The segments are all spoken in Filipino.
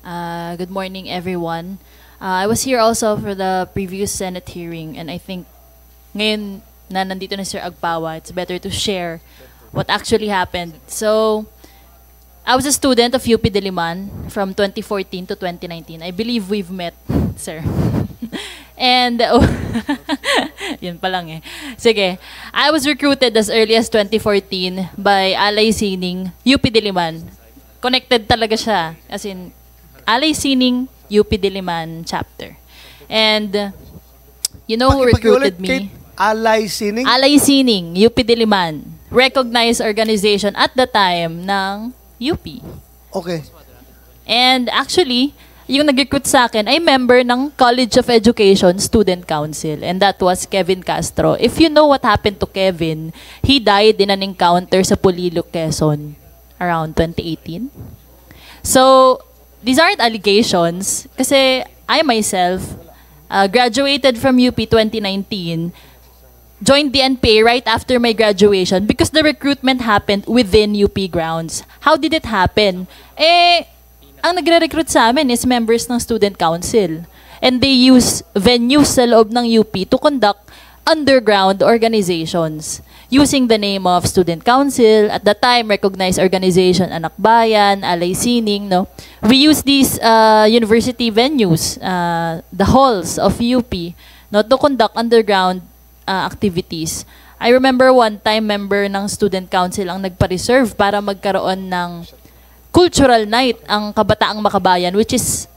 Good morning, everyone. I was here also for the previous Senate hearing, and I think ngayon na nandito na Sir Agpawa, it's better to share what actually happened. So, I was a student of UP Diliman from 2014 to 2019. I believe we've met, sir. And, yun pa lang eh. Sige, I was recruited as early as 2014 by Alay Sining, UP Diliman. Connected talaga siya, as in, Alay Sining, UP Diliman chapter. And, you know who recruited me? Alay Sining? Alay Sining, UP Diliman. Recognized organization at the time ng UP. Okay. And actually, yung nag-recruit sa akin ay member ng College of Education Student Council, and that was Kevin Castro. If you know what happened to Kevin, he died in an encounter sa Pulilo, Quezon around 2018. So, these aren't allegations kasi I myself graduated from UP 2019, joined the NPA right after my graduation because the recruitment happened within UP grounds. How did it happen? Ang nagre-recruit sa amin is members ng student council. And they use venues sa loob ng UP to conduct underground organizations using the name of student council. At the time, recognized organization, Anak Bayan, Alay Sining, no? We use these university venues, the halls of UP, no, to conduct underground activities. I remember one time, member ng student council ang nagpa-reserve para magkaroon ng cultural night ang Kabataang Makabayan, which is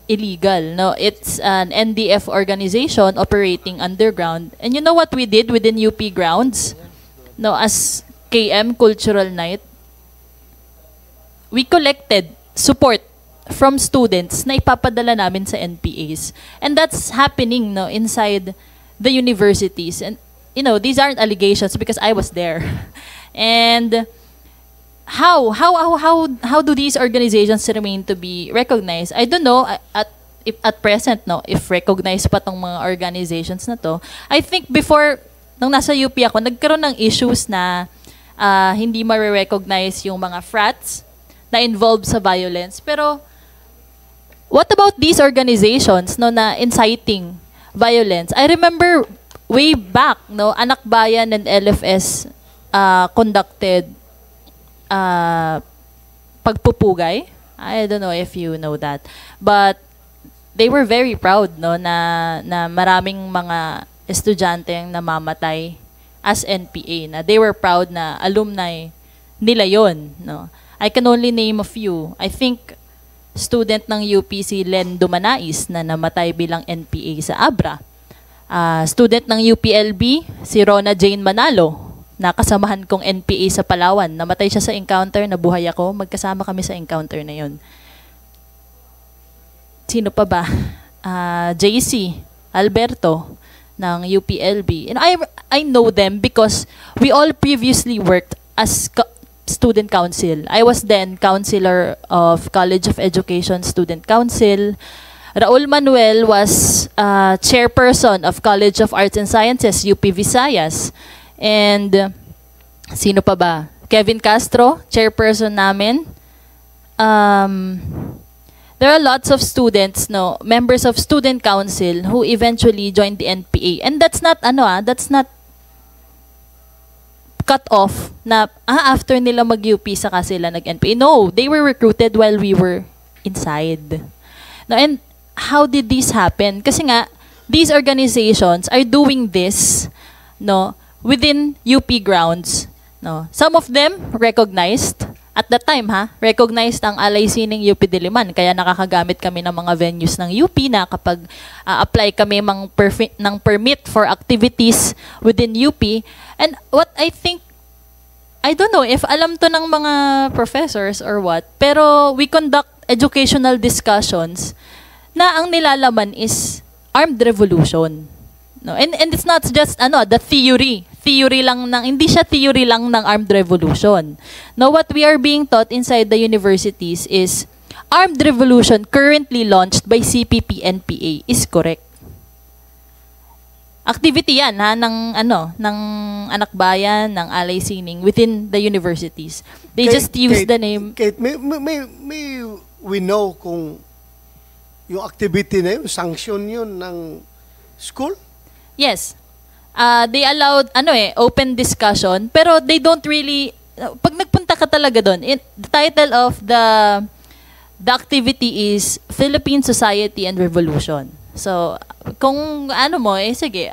illegal. No, it's an NDF organization operating underground. And you know what we did within UP grounds? No, as KM Cultural Night, we collected support from students na ipapadala namin sa NPAs. And that's happening, no, inside the universities. And you know, these aren't allegations because I was there. And how do these organizations remain to be recognized? I don't know at present, no, if recognized pa tong mga organizations na to. I think before nung nasa UP ako, nagkaroon ng issues na hindi ma-recognize yung mga frats na involved sa violence. Pero what about these organizations, no, na inciting violence? I remember way back, no, Anak Bayan and LFS conducted pagpupugay. I don't know if you know that. But they were very proud, no, na maraming mga estudyante ang namamatay as NPA, na they were proud na alumni nila yon, no. I can only name a few. I think student ng UP si Len Dumanais na namatay bilang NPA sa Abra. Student ng UPLB si Rona Jane Manalo, na kasamahan kong NPA sa Palawan. Namatay siya sa encounter, nabuhay ako. Magkasama kami sa encounter na yon. Sino pa ba? JC Alberto ng UPLB. And I know them because we all previously worked as student council. I was then counselor of College of Education Student Council. Raul Manuel was chairperson of College of Arts and Sciences, UP Visayas. And sino pa ba? Kevin Castro, chairperson namin. There are lots of students, no, members of student council who eventually joined the NPA. And that's not that's not cut off na after nila mag-UP saka sila nag-NPA. No, they were recruited while we were inside. No, and how did this happen? Kasi nga these organizations are doing this, no, within UP grounds, no. Some of them recognized at that time, recognized ang Alay Sining UP Diliman, kaya nakakagamit kami ng mga venues ng UP na kapag apply kami ng permit for activities within UP. And what I think, I don't know if alam to ng mga professors or what, pero we conduct educational discussions na ang nilalaman is armed revolution. No, and it's not just the theory lang ng, hindi siya theory lang ng armed revolution. No, what we are being taught inside the universities is armed revolution currently launched by CPP NPA is correct. Activity yan ng Anak Bayan, ng Alay Sining within the universities. They just use the name. Kate, may we know kung yung activity na yun, sanction yun ng school? Yes. They allowed open discussion, pero they don't really pag nagpunta ka talaga doon, the title of the activity is Philippine Society and Revolution. So, kung sige,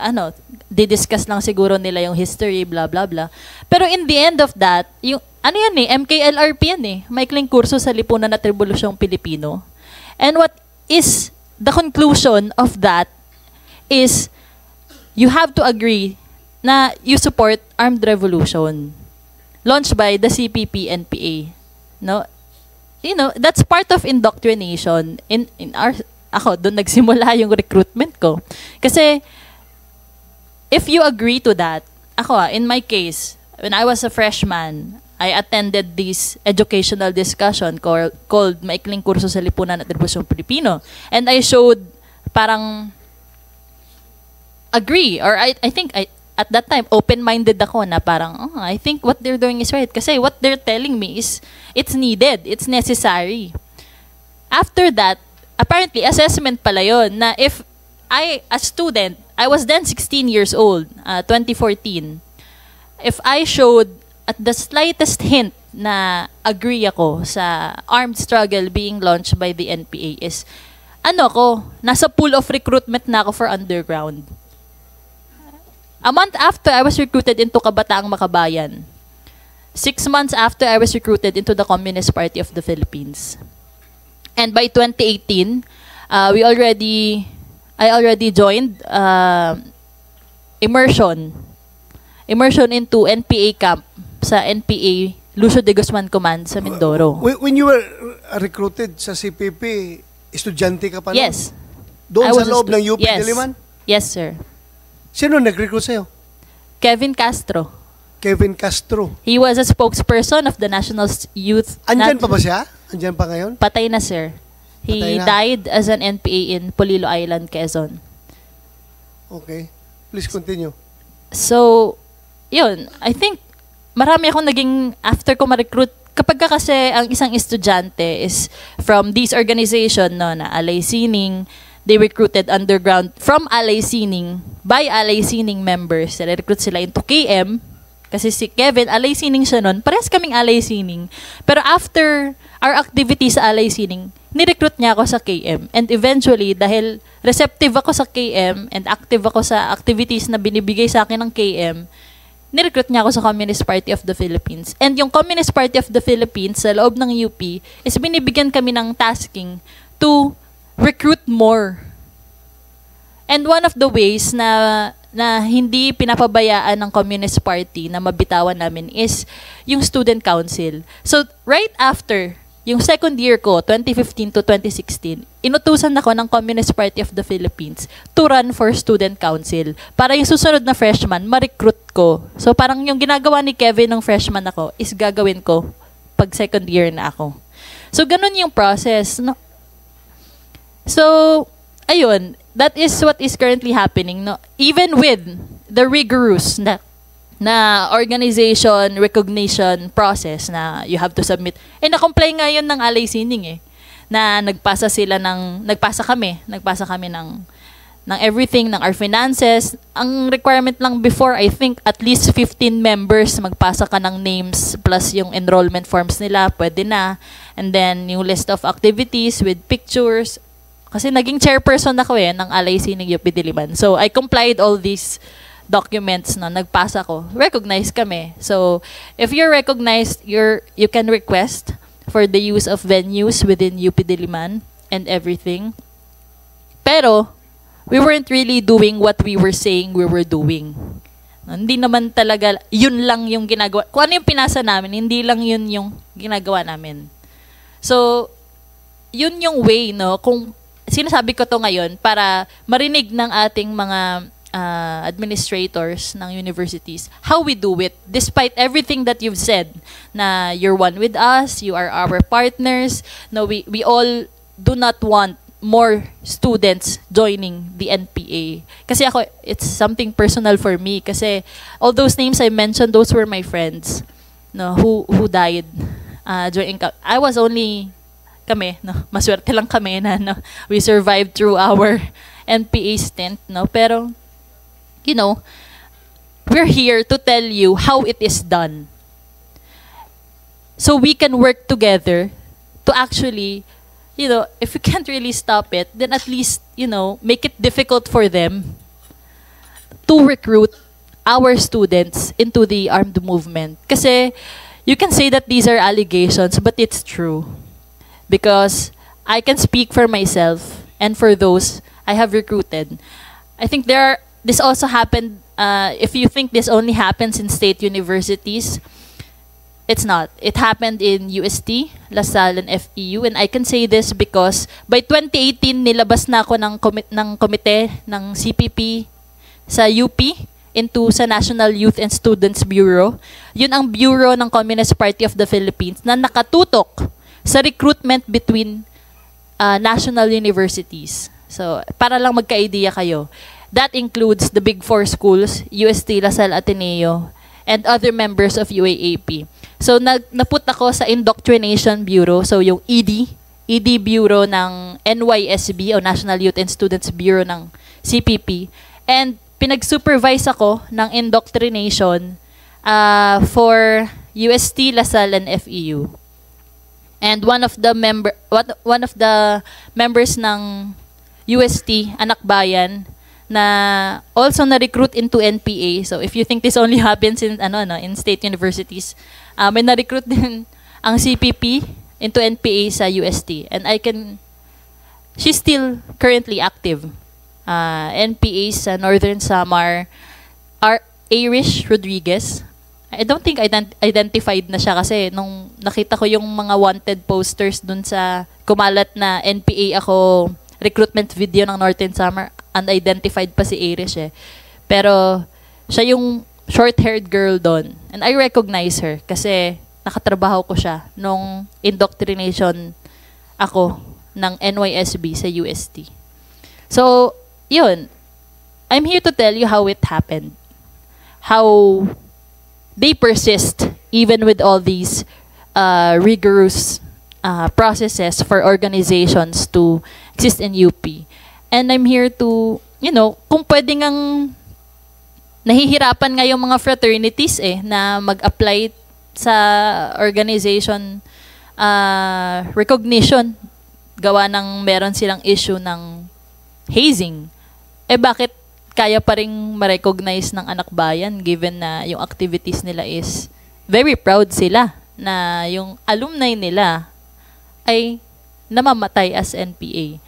di-discuss lang siguro nila yung history, blah, blah, blah. Pero in the end of that, yung, MKLRP yan maikling kurso sa Lipunan at Rebolusyong Pilipino. And what is the conclusion of that is, you have to agree na you support armed revolution launched by the CPP-NPA. No? That's part of indoctrination in our ako doon nagsimula yung recruitment ko. Kasi if you agree to that, in my case, when I was a freshman, I attended this educational discussion called Maikling Kurso sa Lipunan at Rebolusyong Pilipino. And I showed parang agree, or I think at that time open-minded ako na parang I think what they're doing is right kasi what they're telling me is it's needed, it's necessary. After that, apparently assessment pala yun na if a student, I was then 16 years old, 2014, if I showed at the slightest hint na agree ako sa armed struggle being launched by the NPA is nasa pool of recruitment na ako for underground. A month after, I was recruited into Kabataang Makabayan. 6 months after, I was recruited into the Communist Party of the Philippines. And by 2018, I already joined immersion into NPA camp sa NPA Lucio de Guzman Command sa Mindoro. When you were recruited sa CPP, estudyante ka pa Yes. Doon sa loob ng UP Diliman? Yes, sir. Sino nag-recruit sa'yo? Kevin Castro. Kevin Castro. He was a spokesperson of the National Youth. Andyan pa ba siya? Andyan pa ngayon? Patay na, sir. He died as an NPA in Polillo Island, Quezon. Okay. Please continue. So, yun. I think marami akong naging, after ko ma-recruit, kapag kasi ang isang estudyante is from this organization, na Alay Sining, they recruited underground from Alay Sining, by Alay Sining members. Recruit sila into KM, kasi si Kevin, Alay Sining siya nun. Parehas kaming Alay Sining. Pero after our activity sa Alay Sining, ni-recruit niya ako sa KM. And eventually, dahil receptive ako sa KM and active ako sa activities na binibigay sa akin ng KM, ni-recruit niya ako sa Communist Party of the Philippines. And yung Communist Party of the Philippines, sa loob ng UP, is binibigyan kami ng tasking to recruit more. And one of the ways na hindi pinapabayaan ng Communist Party na mabitawan namin is yung Student Council. So, right after yung second year ko, 2015 to 2016, inutusan ako ng Communist Party of the Philippines to run for Student Council para yung susunod na freshman, ma-recruit ko. So, parang yung ginagawa ni Kevin nung freshman ako is gagawin ko pag second year na ako. So, ganun yung process. No? So, ayun, that is what is currently happening. No? Even with the rigorous na organization recognition process na you have to submit. Na-comply nga yun ng Alay Sining na nagpasa kami ng everything, ng our finances. Ang requirement lang before, I think at least 15 members magpasa ka ng names plus yung enrollment forms nila, pwede na. And then yung list of activities with pictures. Kasi naging chairperson ako ng Alay Sining UP Diliman. So I complied all these documents na nagpasa ko. Recognized kami. So if you're recognized, you can request for the use of venues within UP Diliman and everything. Pero we weren't really doing what we were saying we were doing. Hindi naman talaga yun lang yung ginagawa. Kung ano yung pinasa namin, hindi lang yun yung ginagawa namin. So yun yung way, no? Kung sinasabi ko to ngayon para marinig ng ating mga administrators ng universities how we do it despite everything that you've said na you're one with us, you are our partners. No, we all do not want more students joining the NPA. Kasi ako, it's something personal for me kasi all those names I mentioned, those were my friends, no, who died during. I was only kami, no? Maswerte lang kami na no, we survived through our NPA stint, no? Pero, you know, we're here to tell you how it is done. So we can work together to actually, you know, if we can't really stop it, then at least, you know, make it difficult for them to recruit our students into the armed movement. Kasi you can say that these are allegations, but it's true. Because I can speak for myself and for those I have recruited. I think this also happened, if you think this only happens in state universities, it's not. It happened in UST, LaSalle, and FEU. And I can say this because by 2018, nilabas na ako ng komite ng CPP sa UP sa National Youth and Students Bureau. Yun ang bureau ng Communist Party of the Philippines na nakatutok sa recruitment between national universities. So, para lang magka-idea kayo. That includes the Big Four schools, UST, LaSalle, Ateneo, and other members of UAAP. So, naput ako sa Indoctrination Bureau, so yung ED Bureau ng NYSB o National Youth and Students Bureau ng CPP. And pinag-supervise ako ng indoctrination for UST, LaSalle, and FEU. And one of the members ng UST, Anak Bayan, na also na-recruit into NPA. So if you think this only happens in in state universities, may na-recruit din ang CPP into NPA sa UST. And she's still currently active. NPA sa Northern Samar, Irish Rodriguez. I don't think identified na siya kasi nung nakita ko yung mga wanted posters dun sa kumalat na NPA ako recruitment video ng Northern Samar, unidentified pa si Irish eh. Pero siya yung short-haired girl doon. And I recognize her kasi nakatrabaho ko siya nung indoctrination ako ng NYSB sa UST. So, yun. I'm here to tell you how it happened. How they persist even with all these rigorous processes for organizations to exist in UP. And I'm here to, kung pwede ngang nahihirapan nga yung mga fraternities na mag-apply sa organization recognition, gawa ng meron silang issue ng hazing. Bakit kaya pa rin ma-recognize ng Anak Bayan given na yung activities nila is very proud sila na yung alumni nila ay namamatay as NPA.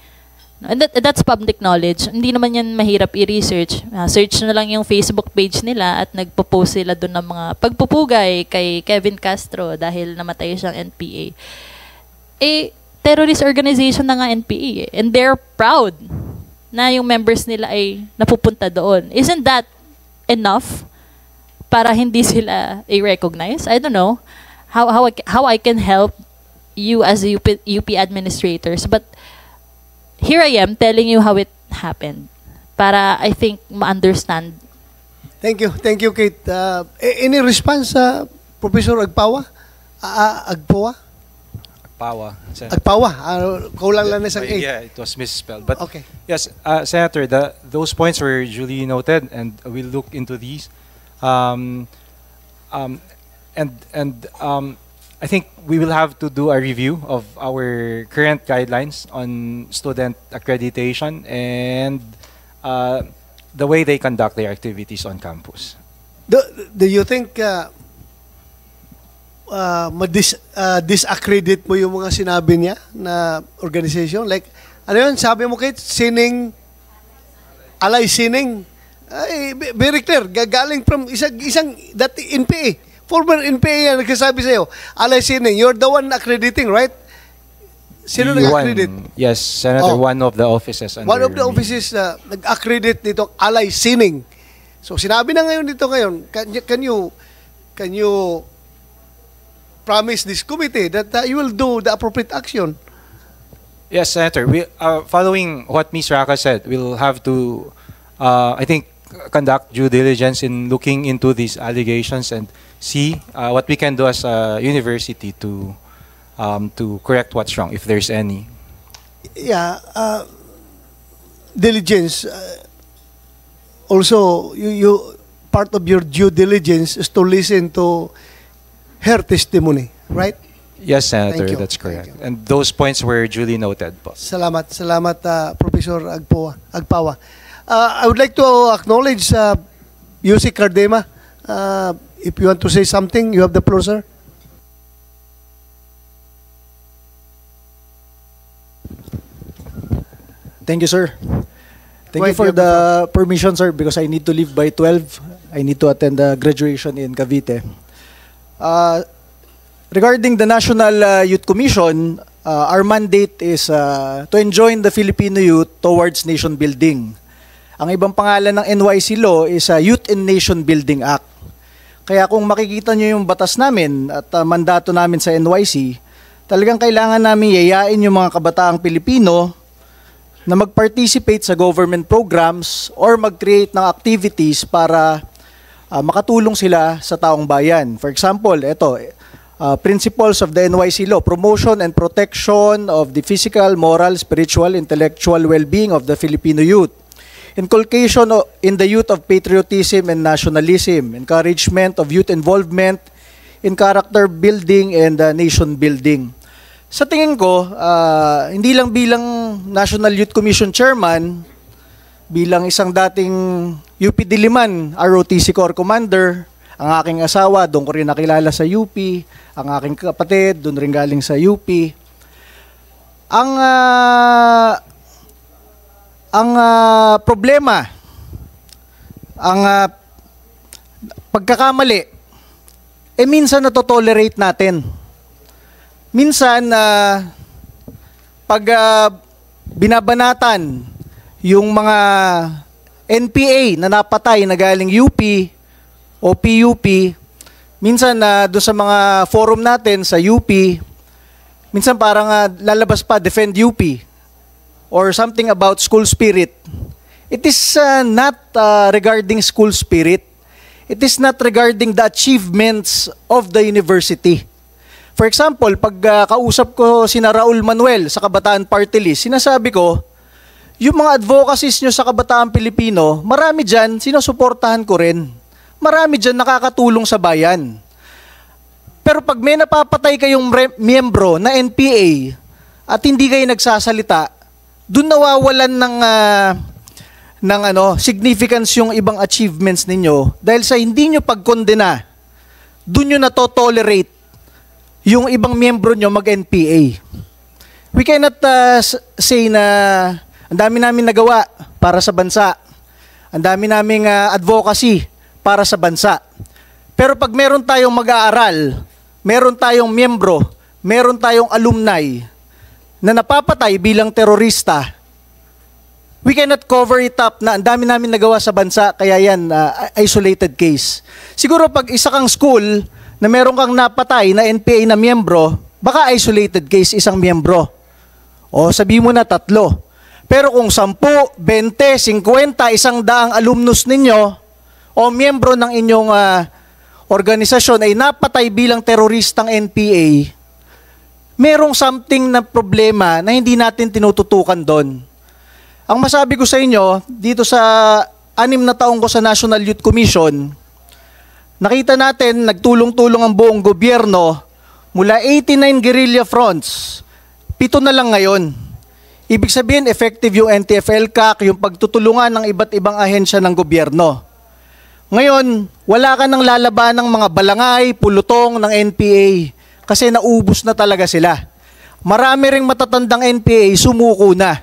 And that's public knowledge. Hindi naman yan mahirap i-research. Search na lang yung Facebook page nila at nagpo-post sila doon ng mga pagpupugay kay Kevin Castro dahil namatay siyang NPA. Terrorist organization na nga NPA and they're proud na yung members nila ay napupunta doon. Isn't that enough para hindi sila i-recognize? I don't know how I can help you as UP administrators, but here I am telling you how it happened para I think ma-understand. Thank you, Kate. Any response, Professor Agpawa? Agpawa? Agpawa. Kulang lang na isang A. Yeah, it was misspelled. But okay. Yes, Senator, those points were duly noted, and we'll look into these. I think we will have to do a review of our current guidelines on student accreditation and the way they conduct their activities on campus. Do you think disaccredit mo yung mga sinabi niya na organization? Like, ano yun? Sabi mo, Kate, Alay Sining. Ay, very clear. Gagaling from isang dati NPA. Former NPA yan nagsasabi sa'yo. Alay Sining, you're the one accrediting, right? Sino nag-accredit? Yes, Senator, one of the offices. One of the offices nag-accredit nito, Alay Sining. So, sinabi na ngayon dito ngayon, can you promise this committee that you will do the appropriate action? Yes, Senator. We, following what Ms. Raka said, we'll have to, I think, conduct due diligence in looking into these allegations and see what we can do as a university to to correct what's wrong, if there's any. Yeah, diligence. Also, you part of your due diligence is to listen to her testimony, right? Yes, Senator, Thank you. that's correct. Thank you. And those points were duly noted po. Salamat, Professor Agpawa. I would like to acknowledge Yussi Cardema. If you want to say something, you have the floor, sir. Thank you, sir. Thank Go you ahead, for you have the permission, sir, because I need to leave by 12. I need to attend the graduation in Cavite. Regarding the National Youth Commission, our mandate is to enjoin the Filipino youth towards nation building. Ang ibang pangalan ng NYC Law is Youth and Nation Building Act. Kaya kung makikita nyo yung batas namin at mandato namin sa NYC, talagang kailangan namin yayain yung mga kabataang Pilipino na mag-participate sa government programs or mag-create ng activities para makatulong sila sa taong bayan. For example, ito, principles of the NYC Law, promotion and protection of the physical, moral, spiritual, intellectual well-being of the Filipino youth. Inculcation in the youth of patriotism and nationalism, encouragement of youth involvement in character building and nation building. Sa tingin ko, hindi lang bilang National Youth Commission Chairman, bilang isang dating UP Diliman ROTC Corps Commander, ang aking asawa, doon ko rin nakilala sa UP, ang aking kapatid, doon rin galing sa UP. Ang problema, ang pagkakamali, minsan natotolerate natin. Minsan, pag binabanatan yung mga NPA na napatay na galing UP o PUP, minsan doon sa mga forum natin sa UP, minsan parang lalabas pa, defend UP or something about school spirit. It is not regarding school spirit. It is not regarding the achievements of the university. For example, pag kausap ko sina Raul Manuel sa Kabataan Party List, sinasabi ko, yung mga advocacies nyo sa Kabataan Pilipino, marami dyan, sinusuportahan ko rin. Marami dyan nakakatulong sa bayan. Pero pag may napapatay kayong miyembro na NPA at hindi kayo nagsasalita, dun nawawalan ng significance yung ibang achievements ninyo dahil sa hindi nyo pagkondena, dun nyo na-tolerate yung ibang miyembro nyo mag-NPA. We cannot say na ang dami namin nagawa para sa bansa. Ang dami naming advocacy para sa bansa. Pero pag meron tayong mag-aaral, meron tayong miyembro, meron tayong alumni na napapatay bilang terorista, we cannot cover it up na ang dami namin nagawa sa bansa, kaya yan, isolated case. Siguro pag isa kang school na meron kang napatay na NPA na miyembro, baka isolated case isang miyembro. O sabi mo na 3. Pero kung 10, 20, 50, 100 alumnus ninyo o miyembro ng inyong organisasyon ay napatay bilang teroristang NPA, merong something na problema na hindi natin tinututukan doon. Ang masabi ko sa inyo, dito sa 6 na taong ko sa National Youth Commission, nakita natin, nagtulong-tulong ang buong gobyerno mula 89 guerrilla fronts, 7 na lang ngayon. Ibig sabihin, effective yung NTF-ELCAC, yung pagtutulungan ng iba't ibang ahensya ng gobyerno. Ngayon, wala ka nang lalaban ng mga balangay, pulutong ng NPA kasi naubos na talaga sila. Marami ring matatandang NPA, sumuko na.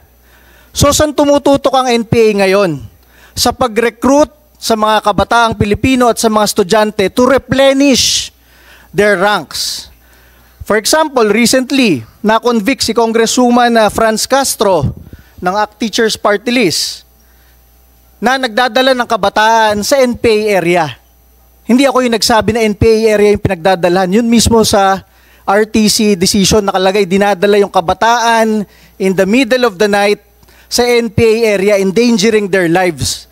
So, saan tumututok ang NPA ngayon? Sa pag-recruit sa mga kabataang Pilipino at sa mga estudyante to replenish their ranks. For example, recently, na-convict si Congresswoman Franz Castro ng ACT Teachers Party List na nagdadala ng kabataan sa NPA area. Hindi ako yung nagsabi na NPA area yung pinagdadalahan. Yun mismo sa RTC decision nakalagay, dinadala yung kabataan in the middle of the night sa NPA area, endangering their lives.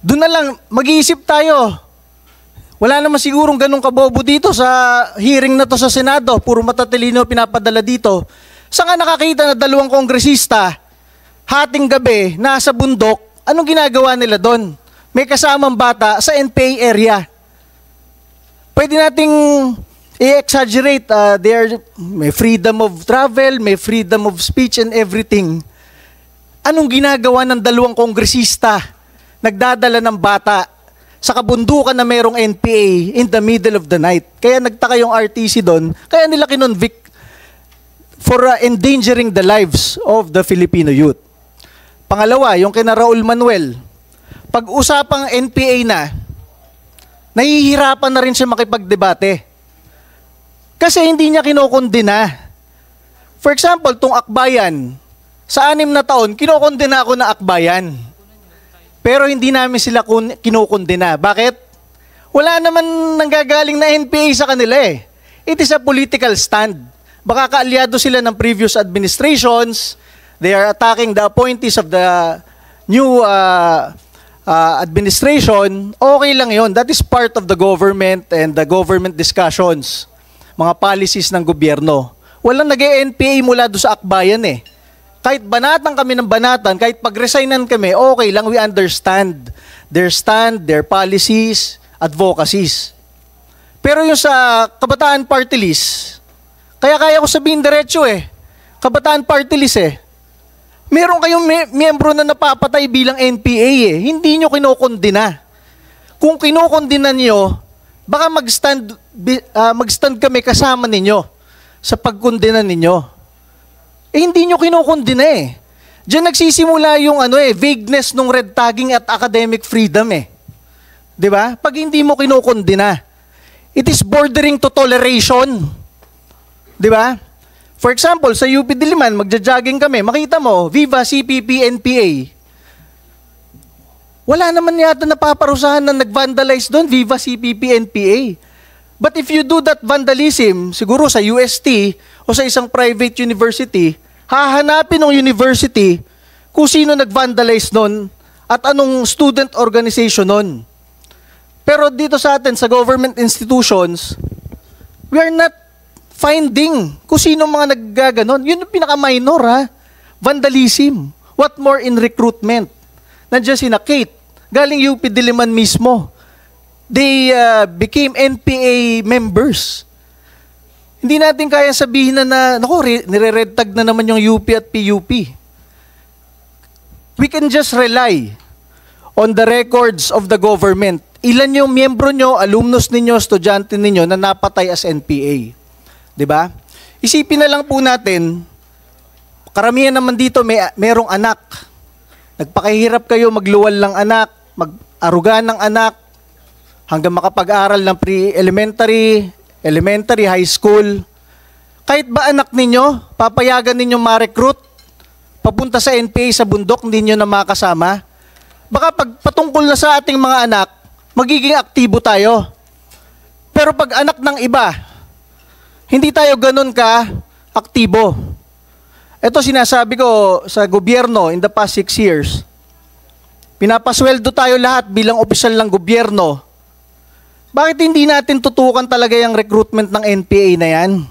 Doon na lang, mag-iisip tayo. Wala naman sigurong ganun kabobo dito sa hearing na to sa Senado. Puro matatalino pinapadala dito. Saan ka nakakita na 2 kongresista, hating gabi, nasa bundok, anong ginagawa nila doon? May kasamang bata sa NPA area. Pwede nating i-exaggerate. May freedom of travel, may freedom of speech and everything. Anong ginagawa ng 2 kongresista? Nagdadala ng bata sa kabundukan na merong NPA in the middle of the night. Kaya nagtaka yung RTC doon, kaya nila kinonvict for endangering the lives of the Filipino youth. Pangalawa, yung kina Raul Manuel, pag-usapang NPA na, nahihirapan na rin siya makipagdebate. Kasi hindi niya kinokondena. For example, tong Akbayan, sa 6 na taon, kinokondena ako na Akbayan. Pero hindi namin sila kinokondena. Bakit? Wala naman nanggagaling na NPA sa kanila eh. It is a political stand. Baka kaalyado sila ng previous administrations. They are attacking the appointees of the new administration. Okay lang yon. That is part of the government and the government discussions. Mga policies ng gobyerno. Walang nag-NPA mula doon sa Akbayan eh. Kahit banatan kami ng banatan, kahit pag-resignan kami, okay lang, we understand their stand, their policies, advocacies. Pero yung sa Kabataan Party List, kaya ko sabihin diretso eh, Kabataan Party List eh, meron kayong miyembro na napapatay bilang NPA eh, hindi nyo kinokondena. Kung kinokondena nyo, baka mag-stand kami kasama ninyo sa pagkondena ninyo. Eh, hindi nyo kinokondena eh. Diyan nagsisimula yung vagueness ng red tagging at academic freedom eh. 'Di ba? Pag hindi mo kinokondena, it is bordering to toleration. 'Di ba? For example, sa UP Diliman, magja-jogging kami, makita mo, Viva CPP NPA. Wala naman yata napaparusahan na nag-vandalize doon, Viva CPP NPA. But if you do that vandalism, siguro sa UST o sa isang private university, hahanapin ng university kung sino nag-vandalize nun at anong student organization nun. Pero dito sa atin, sa government institutions, we are not finding kung sino mga naggaganon. Yun yung pinaka-minor ha. Vandalism. What more in recruitment? Nandiyan si Kate, galing UP Diliman mismo. They became NPA members. Hindi natin kaya sabihin na nire-red tag na naman yung UP at PUP. We can just rely on the records of the government. Ilan yung miyembro nyo, alumnus ninyo, estudyante ninyo na napatay as NPA. 'Di ba? Isipin na lang po natin, karamihan naman dito merong anak. Nagpakahirap kayo magluwal ng anak, mag-aruga ng anak, hanggang makapag-aral ng pre-elementary, elementary, high school. Kahit ba anak ninyo, papayagan ninyo ma-recruit, papunta sa NPA sa bundok, hindi nyo na makasama. Baka pag patungkol na sa ating mga anak, magiging aktibo tayo. Pero pag anak ng iba, hindi tayo ganun ka aktibo. Ito sinasabi ko sa gobyerno in the past 6 years. Pinapasweldo tayo lahat bilang opisyal ng gobyerno. Bakit hindi natin tutukan talaga yung recruitment ng NPA na yan?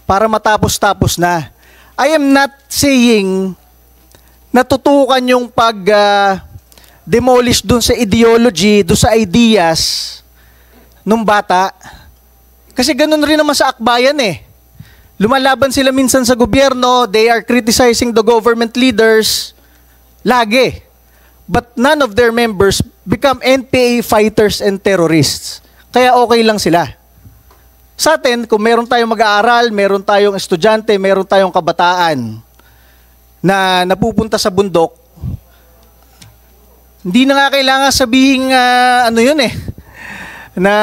Para matapos-tapos na. I am not saying na tutukan yung pag-demolish dun sa ideology, dun sa ideas nung bata. Kasi ganun rin naman sa Akbayan eh. Lumalaban sila minsan sa gobyerno, they are criticizing the government leaders, lagi. But none of their members become NPA fighters and terrorists. Kaya okay lang sila. Sa atin, kung meron tayong mag-aaral, meron tayong estudyante, meron tayong kabataan na napupunta sa bundok, hindi na nga kailangan sabihin na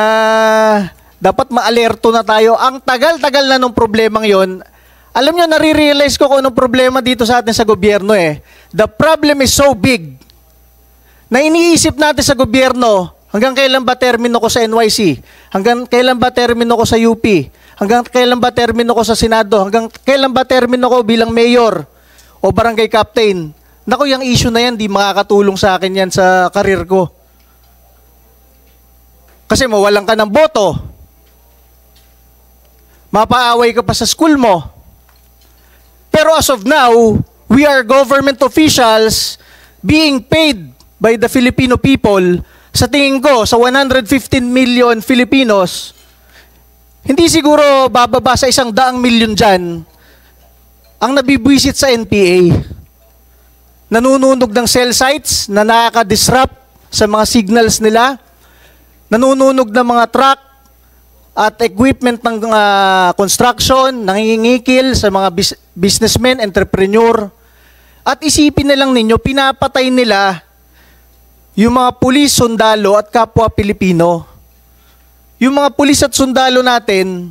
dapat ma-alerto na tayo. Ang tagal-tagal na nung problemang yon. Alam nyo, nare-realize ko kung anong problema dito sa atin sa gobyerno eh. The problem is so big na iniisip natin sa gobyerno, hanggang kailan ba termino ko sa NYC? Hanggang kailan ba termino ko sa UP? Hanggang kailan ba termino ko sa Senado? Hanggang kailan ba termino ko bilang mayor o barangay captain? Naku, yung issue na yan, di makakatulong sa akin yan sa karir ko. Kasi mawalan ka ng boto. Mapaaway ka pa sa school mo. Pero as of now, we are government officials being paid by the Filipino people. Sa tingin ko, sa 115 million Filipinos, hindi siguro bababa sa 100 milyon dyan ang nabibwisit sa NPA. Nanununog ng cell sites na nakaka-disrupt sa mga signals nila. Nanununog ng mga truck at equipment ng construction, nangingikil sa mga businessmen, entrepreneur. At isipin na lang ninyo, pinapatay nila yung mga pulis, sundalo at kapwa Pilipino. Yung mga pulis at sundalo natin,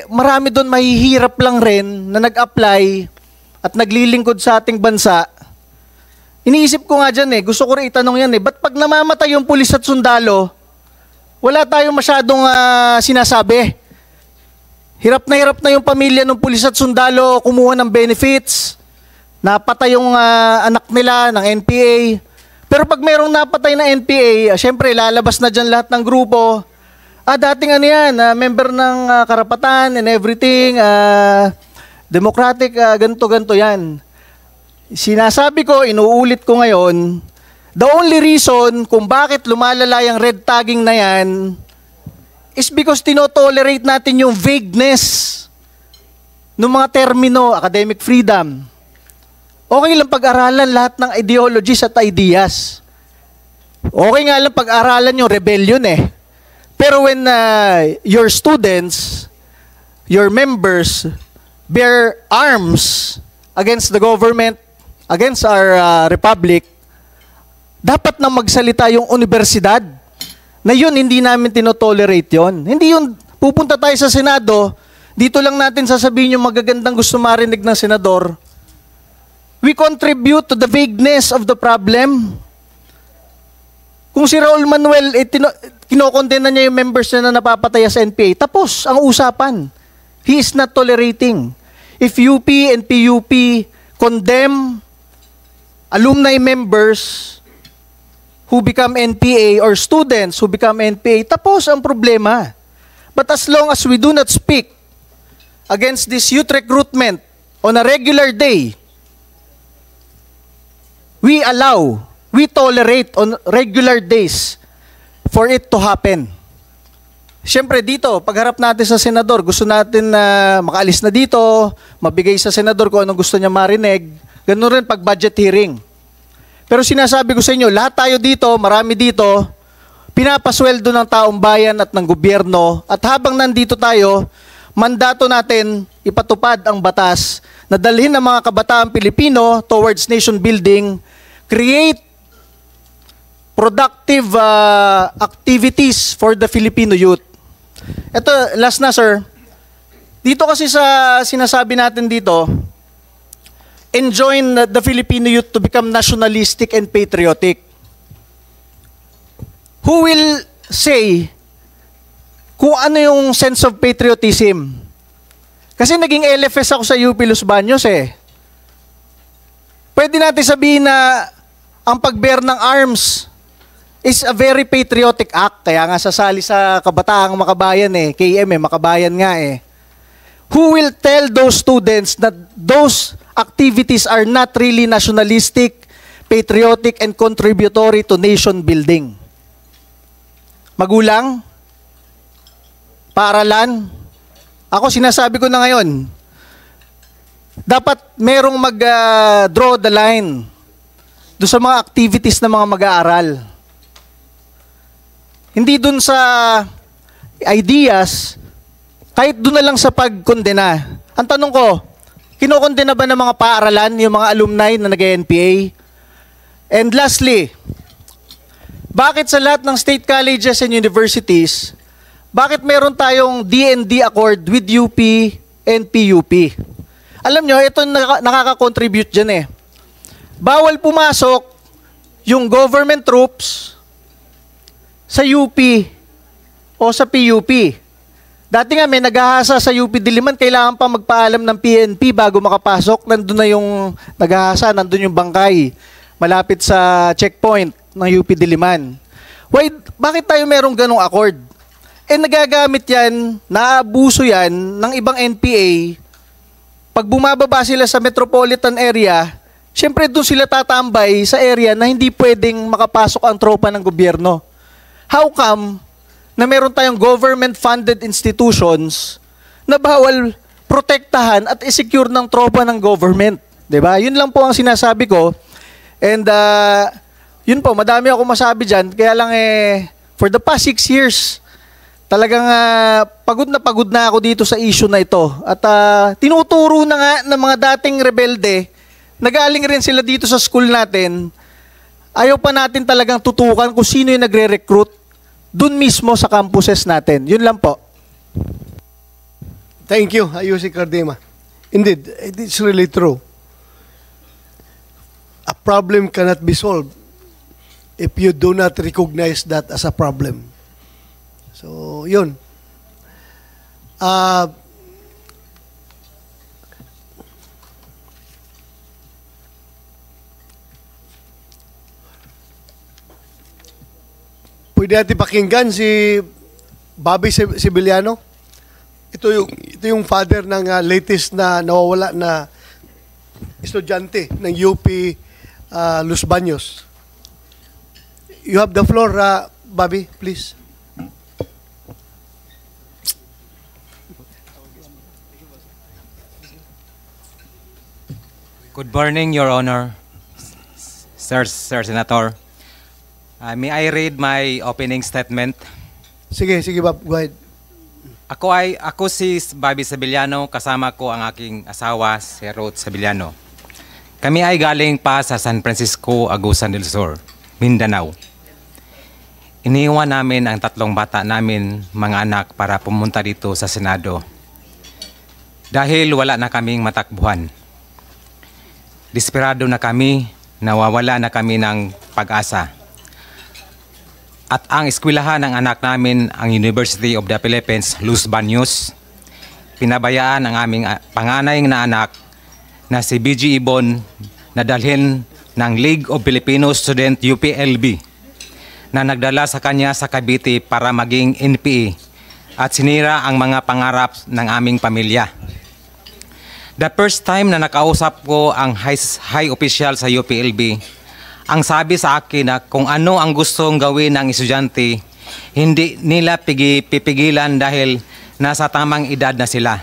marami doon mahihirap lang rin na nag-apply at naglilingkod sa ating bansa. Iniisip ko nga dyan gusto ko rin itanong yan ba't pag namamatay yung pulis at sundalo, wala tayong masyadong sinasabi. Hirap na yung pamilya ng pulis at sundalo kumuha ng benefits, napatay yung anak nila ng NPA. Pero pag mayroong napatay na NPA, syempre lalabas na dyan lahat ng grupo. Dating member ng karapatan and everything, democratic, ganto yan. Sinasabi ko, inuulit ko ngayon, the only reason kung bakit lumalala yung red tagging na yan is because tinotolerate natin yung vagueness ng mga termino, academic freedom. Okay lang pag-aralan lahat ng ideologies at ideas. Okay nga lang pag-aralan yung rebellion Pero when your students, your members, bear arms against the government, against our republic, dapat na magsalita yung universidad na yun, hindi namin tinotolerate yun. Hindi yun, pupunta tayo sa Senado, dito lang natin sasabihin yung magagandang gusto marinig ng senador. We contribute to the vagueness of the problem. Kung si Raul Manuel, kinokondena niya yung members na napapatay sa NPA, tapos ang usapan. He is not tolerating. If UP and PUP condemn alumni members who become NPA or students who become NPA, tapos ang problema. But as long as we do not speak against this youth recruitment on a regular day, we tolerate on regular days for it to happen. Siyempre dito, pagharap natin sa senador, gusto natin na makaalis na dito, mabigay sa senador kung anong gusto niya marinig. Ganun rin pag budget hearing. Pero sinasabi ko sa inyo, lahat tayo dito, marami dito, pinapasweldo ng taong bayan at ng gobyerno. At habang nandito tayo, mandato natin ipatupad ang batas na dalhin ng mga kabataang Pilipino towards nation building, create productive activities for the Filipino youth. Ito, last na sir. Dito kasi sa sinasabi natin dito, enjoin the Filipino youth to become nationalistic and patriotic. Who will say kung ano yung sense of patriotism? Kasi naging LFS ako sa UP Los Baños Pwede natin sabihin na ang pag-bear ng arms is a very patriotic act. Kaya nga sasali sa Kabataang Makabayan KM Makabayan nga Who will tell those students that those activities are not really nationalistic, patriotic, and contributory to nation building? Magulang? Paaralan? Ako sinasabi ko na ngayon, dapat merong mag-draw the line doon sa mga activities ng mga mag-aaral. Hindi dun sa ideas, kahit dun na lang sa pagkondena. Ang tanong ko, kinokondena ba ng mga paaralan yung mga alumni na nag-NPA? And lastly, bakit sa lahat ng state colleges and universities, bakit meron tayong D&D accord with UP and PUP? Alam nyo, ito nakaka-contribute dyan Bawal pumasok yung government troops sa UP o sa PUP. Dati nga may naghahasa sa UP Diliman, kailangan pa magpaalam ng PNP bago makapasok. Nandun na yung naghahasa, nandun yung bangkay, malapit sa checkpoint ng UP Diliman. Bakit tayo merong ganong accord? Nagagamit yan, naabuso yan ng ibang NPA. Pag bumababa sila sa metropolitan area, syempre doon sila tatambay sa area na hindi pwedeng makapasok ang tropa ng gobyerno. How come na meron tayong government-funded institutions na bawal protektahan at i-secure ng tropa ng government? Diba? Yun lang po ang sinasabi ko. And yun po, madami ako masabi dyan. Kaya lang for the past 6 years, talagang pagod na ako dito sa issue na ito. At tinuturo na nga ng mga dating rebelde, nagaling rin sila dito sa school natin, ayaw pa natin talagang tutukan kung sino yung nagre-recruit dun mismo sa campuses natin. Yun lang po. Thank you, Ayusi Cardema. Indeed, it's really true. A problem cannot be solved if you do not recognize that as a problem. So, yun. Pwede natin pakinggan si Bobby Sibiliano. Ito yung father ng latest na nawawala na estudyante ng UP Los Baños. You have the floor, Bobby, please. Good morning, Your Honor, Sir Senator. May I read my opening statement? Sige, Bob, go ahead. Ako si Bobby Sibiliano, kasama ko ang aking asawa, si Ruth Sibiliano. Kami ay galing pa sa San Francisco, Agusan del Sur, Mindanao. Iniwan namin ang 3 bata namin, mga anak, para pumunta dito sa Senado. Dahil wala na kaming matakbuhan. Desperado na kami, nawawala na kami ng pag-asa. At ang eskwelahan ng anak namin, ang University of the Philippines, Los Baños, pinabayaan ang aming panganay na anak na si BG Ibon na dalhin ng League of Filipino Student UPLB na nagdala sa kanya sa Cavite para maging NPA at sinira ang mga pangarap ng aming pamilya. The first time na nakausap ko ang high official sa UPLB, ang sabi sa akin na kung ano ang gustong gawin ng estudyante, hindi nila pipigilan dahil nasa tamang edad na sila.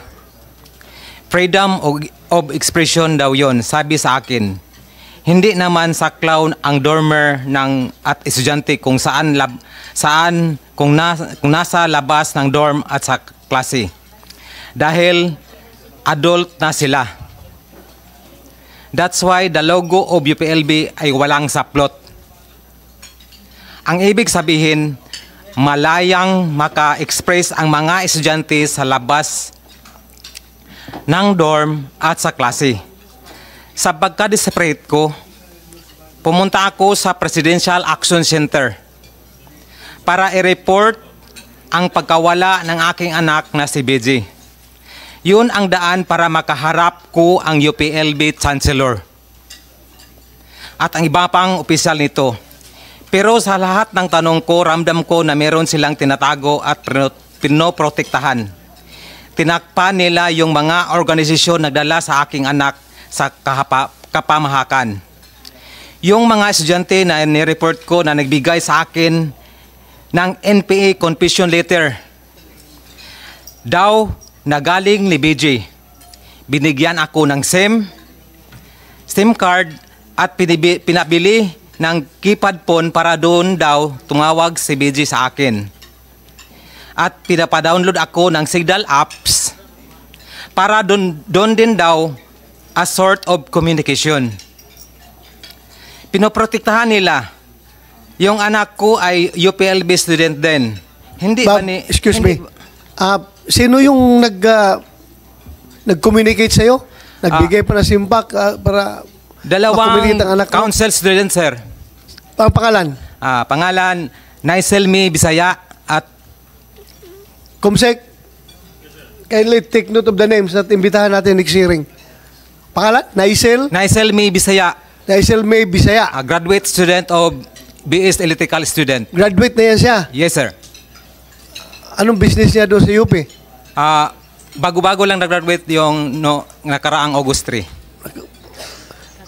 Freedom of expression daw yon, sabi sa akin. Hindi naman saklaw ang dormer at estudyante kung kung nasa labas ng dorm at sa klase. Dahil adult na sila. That's why the logo of UPLB ay walang saplot. Ang ibig sabihin, malayang maka-express ang mga estudyante sa labas ng dorm at sa klase. Sa pagka-desperate ko, pumunta ako sa Presidential Action Center para i-report ang pagkawala ng aking anak na si BG. Yun ang daan para makaharap ko ang UPLB Chancellor at ang iba pang opisyal nito. Pero sa lahat ng tanong ko, ramdam ko na meron silang tinatago at pinoprotektahan. Tinakpan nila yung mga organisasyon nagdala sa aking anak sa kapamahakan. Yung mga estudyante na ni-report ko na nagbigay sa akin ng NPA confession letter daw na galing ni BG. Binigyan ako ng SIM card at pinabili ng keypad phone para doon daw tumawag si BG sa akin. At pinapadownload ako ng Signal apps para doon din daw a sort of communication. Pinoprotektahan nila. Yung anak ko ay UPLB student din. Hindi Bob, ba ni... excuse hindi, me. Sino yung nag-communicate sa'yo? Nagbigay pa na simpak para dalawang makommunicate ang anak mo? council student, sir. Ang pangalan? Pangalan, Naiselmi Bisaya at... Kumsek, kindly take note of the names at imbitahan natin next hearing. Pangalan? Naiselmi Bisaya. Naisel May Bisaya. A graduate student of BS electrical student. Graduate na yan siya. Yes, sir. Anong business niya doon sa UP? Bago-bago lang nag-graduate yung nakaraang August 3.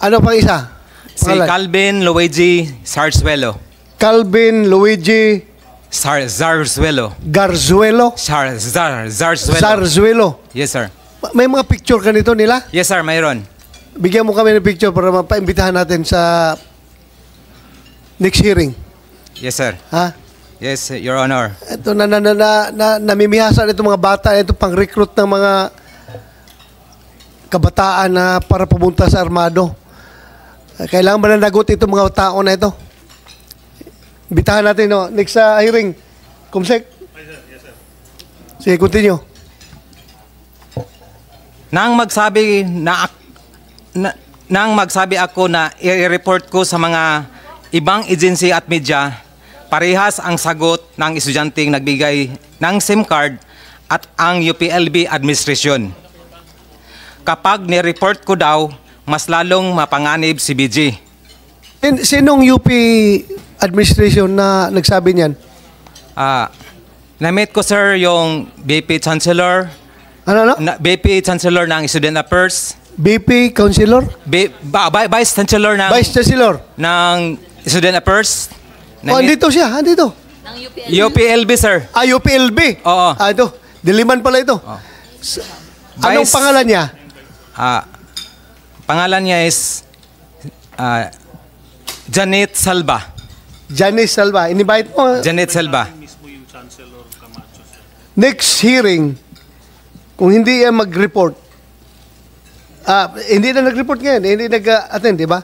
Ano pang isa? Si Pangalan? Calvin Luigi Zarzuelo. Calvin Luigi Zarzuelo. Garzuelo? Zarzuelo. Zarzuelo. Yes, sir. May mga picture ka nito nila? Yes, sir, mayroon. Bigyan mo kami ng picture para mapaimbitahan natin sa next hearing. Yes, sir. Ha? Yes, Your Honor. Ito namimihasan itong mga bata, ito pang recruit ng mga kabataan na para pumunta sa armado. Kailangan ba nanagot itong mga tao na ito? Imbitahan natin, no? Next hearing. Kumsek? Yes, sir. Sige, continue. Nang magsabi ako na i-report ko sa mga ibang agency at media, parehas ang sagot ng estudyanteng nagbigay ng SIM card at ang UPLB administration. Kapag ni-report ko daw, mas lalong mapanganib si BG. Sinong UP administration na nagsabi niyan? Na-meet ko, sir, yung BP Chancellor, Ano? BP Chancellor ng Student Affairs, BP Councilor? Vice Chancellor ng Vice Chancellor? ng Student Affairs. Oh, andito siya. Andito. Ng UPL. UPLB, sir. UPLB? Oo. Ito. Diliman pala ito. Anong Vice- pangalan niya? Pangalan niya is Janet Salva. Janice Salva. Invite mo. Janet Salva. Next hearing, kung hindi yan mag-report, hindi na nag-report ngayon, hindi nag-attend, di ba?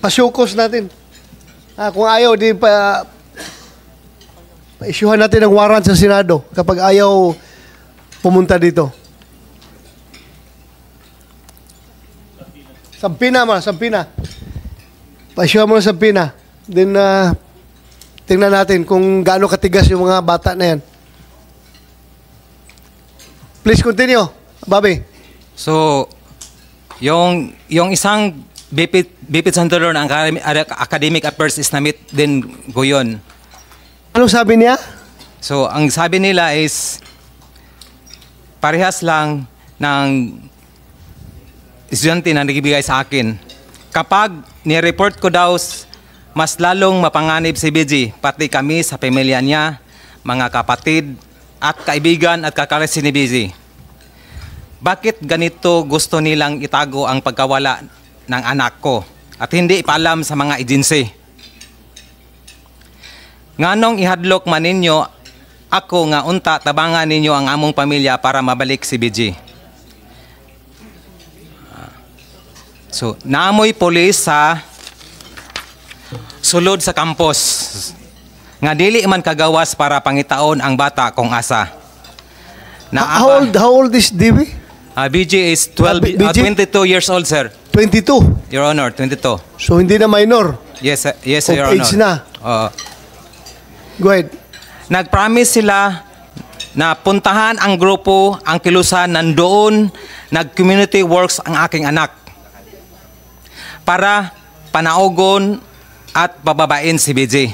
Pasyukos natin. Kung ayaw, di pa-issuehan natin ng warrant sa Senado kapag ayaw pumunta dito. Sampina. Pa-issuehan mo na Sampina. Then, tingnan natin kung gaano katigas yung mga bata na yan. Please continue, Bobby. So, yung isang BP Chancellor ng Academic Affairs is na-meet din ko yun. Anong sabi niya? So, ang sabi nila is parehas lang ng estudyante na nagbibigay sa akin. Kapag ni-report ko daw, mas lalong mapanganib si BG, pati kami sa pamilya niya, mga kapatid at kaibigan at kakalasi ni BG. Bakit ganito gusto nilang itago ang pagkawala ng anak ko at hindi ipaalam sa mga agency? Nganong ihadlok man ninyo ako nga unta tabangan ninyo ang among pamilya para mabalik si BG? So, naamoy polis sa sulod sa campus nga dili man kagawas para pangitaon ang bata kung asa. How old is Divi? BG is 22 years old, sir. 22. Your Honor, 22. So, hindi na minor. Yes, yes, Of Your Honor. age na. Oo. Go ahead. Nag-promise sila na puntahan ang grupo, ang kilusan, nandoon, nag-community works ang aking anak para panaogon at bababain si BJ.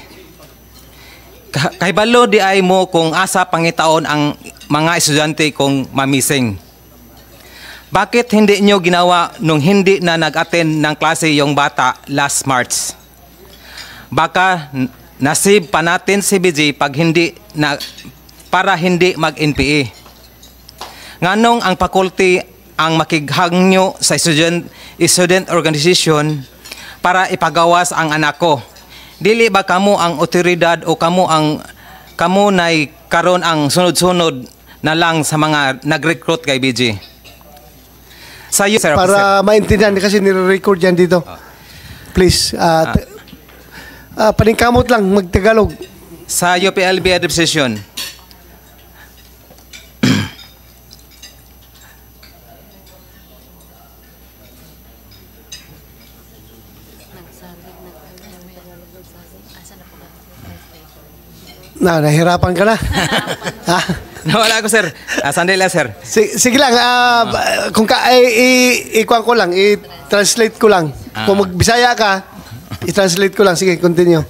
Kahibalo di ay mo kung asa pangitaon ang mga estudyante kung mamising. Bakit hindi nyo ginawa nung hindi na nag-attend ng klase yung bata last March? Baka nasib pa natin si BJ pag hindi na, para hindi mag-NPA. Nganong ang faculty ang makighangyo sa student organization para ipagawas ang anak ko. Dili ba kamo ang otoridad o kamo nay karon ang sunod-sunod na lang sa mga nag-recruit kay BJ? Sa iyo, sir. Para maintindihan kasi nire-record yan dito. Please, paningkamot lang, magtagalog. Sa UPLB administration, Nahirapan ka na. Ha? nawala ko, sir. Sandali lang, sir. Sige lang, kung ikuan ko lang, i-translate ko lang. Kung magbisaya ka, I-translate ko lang. Sige, continue.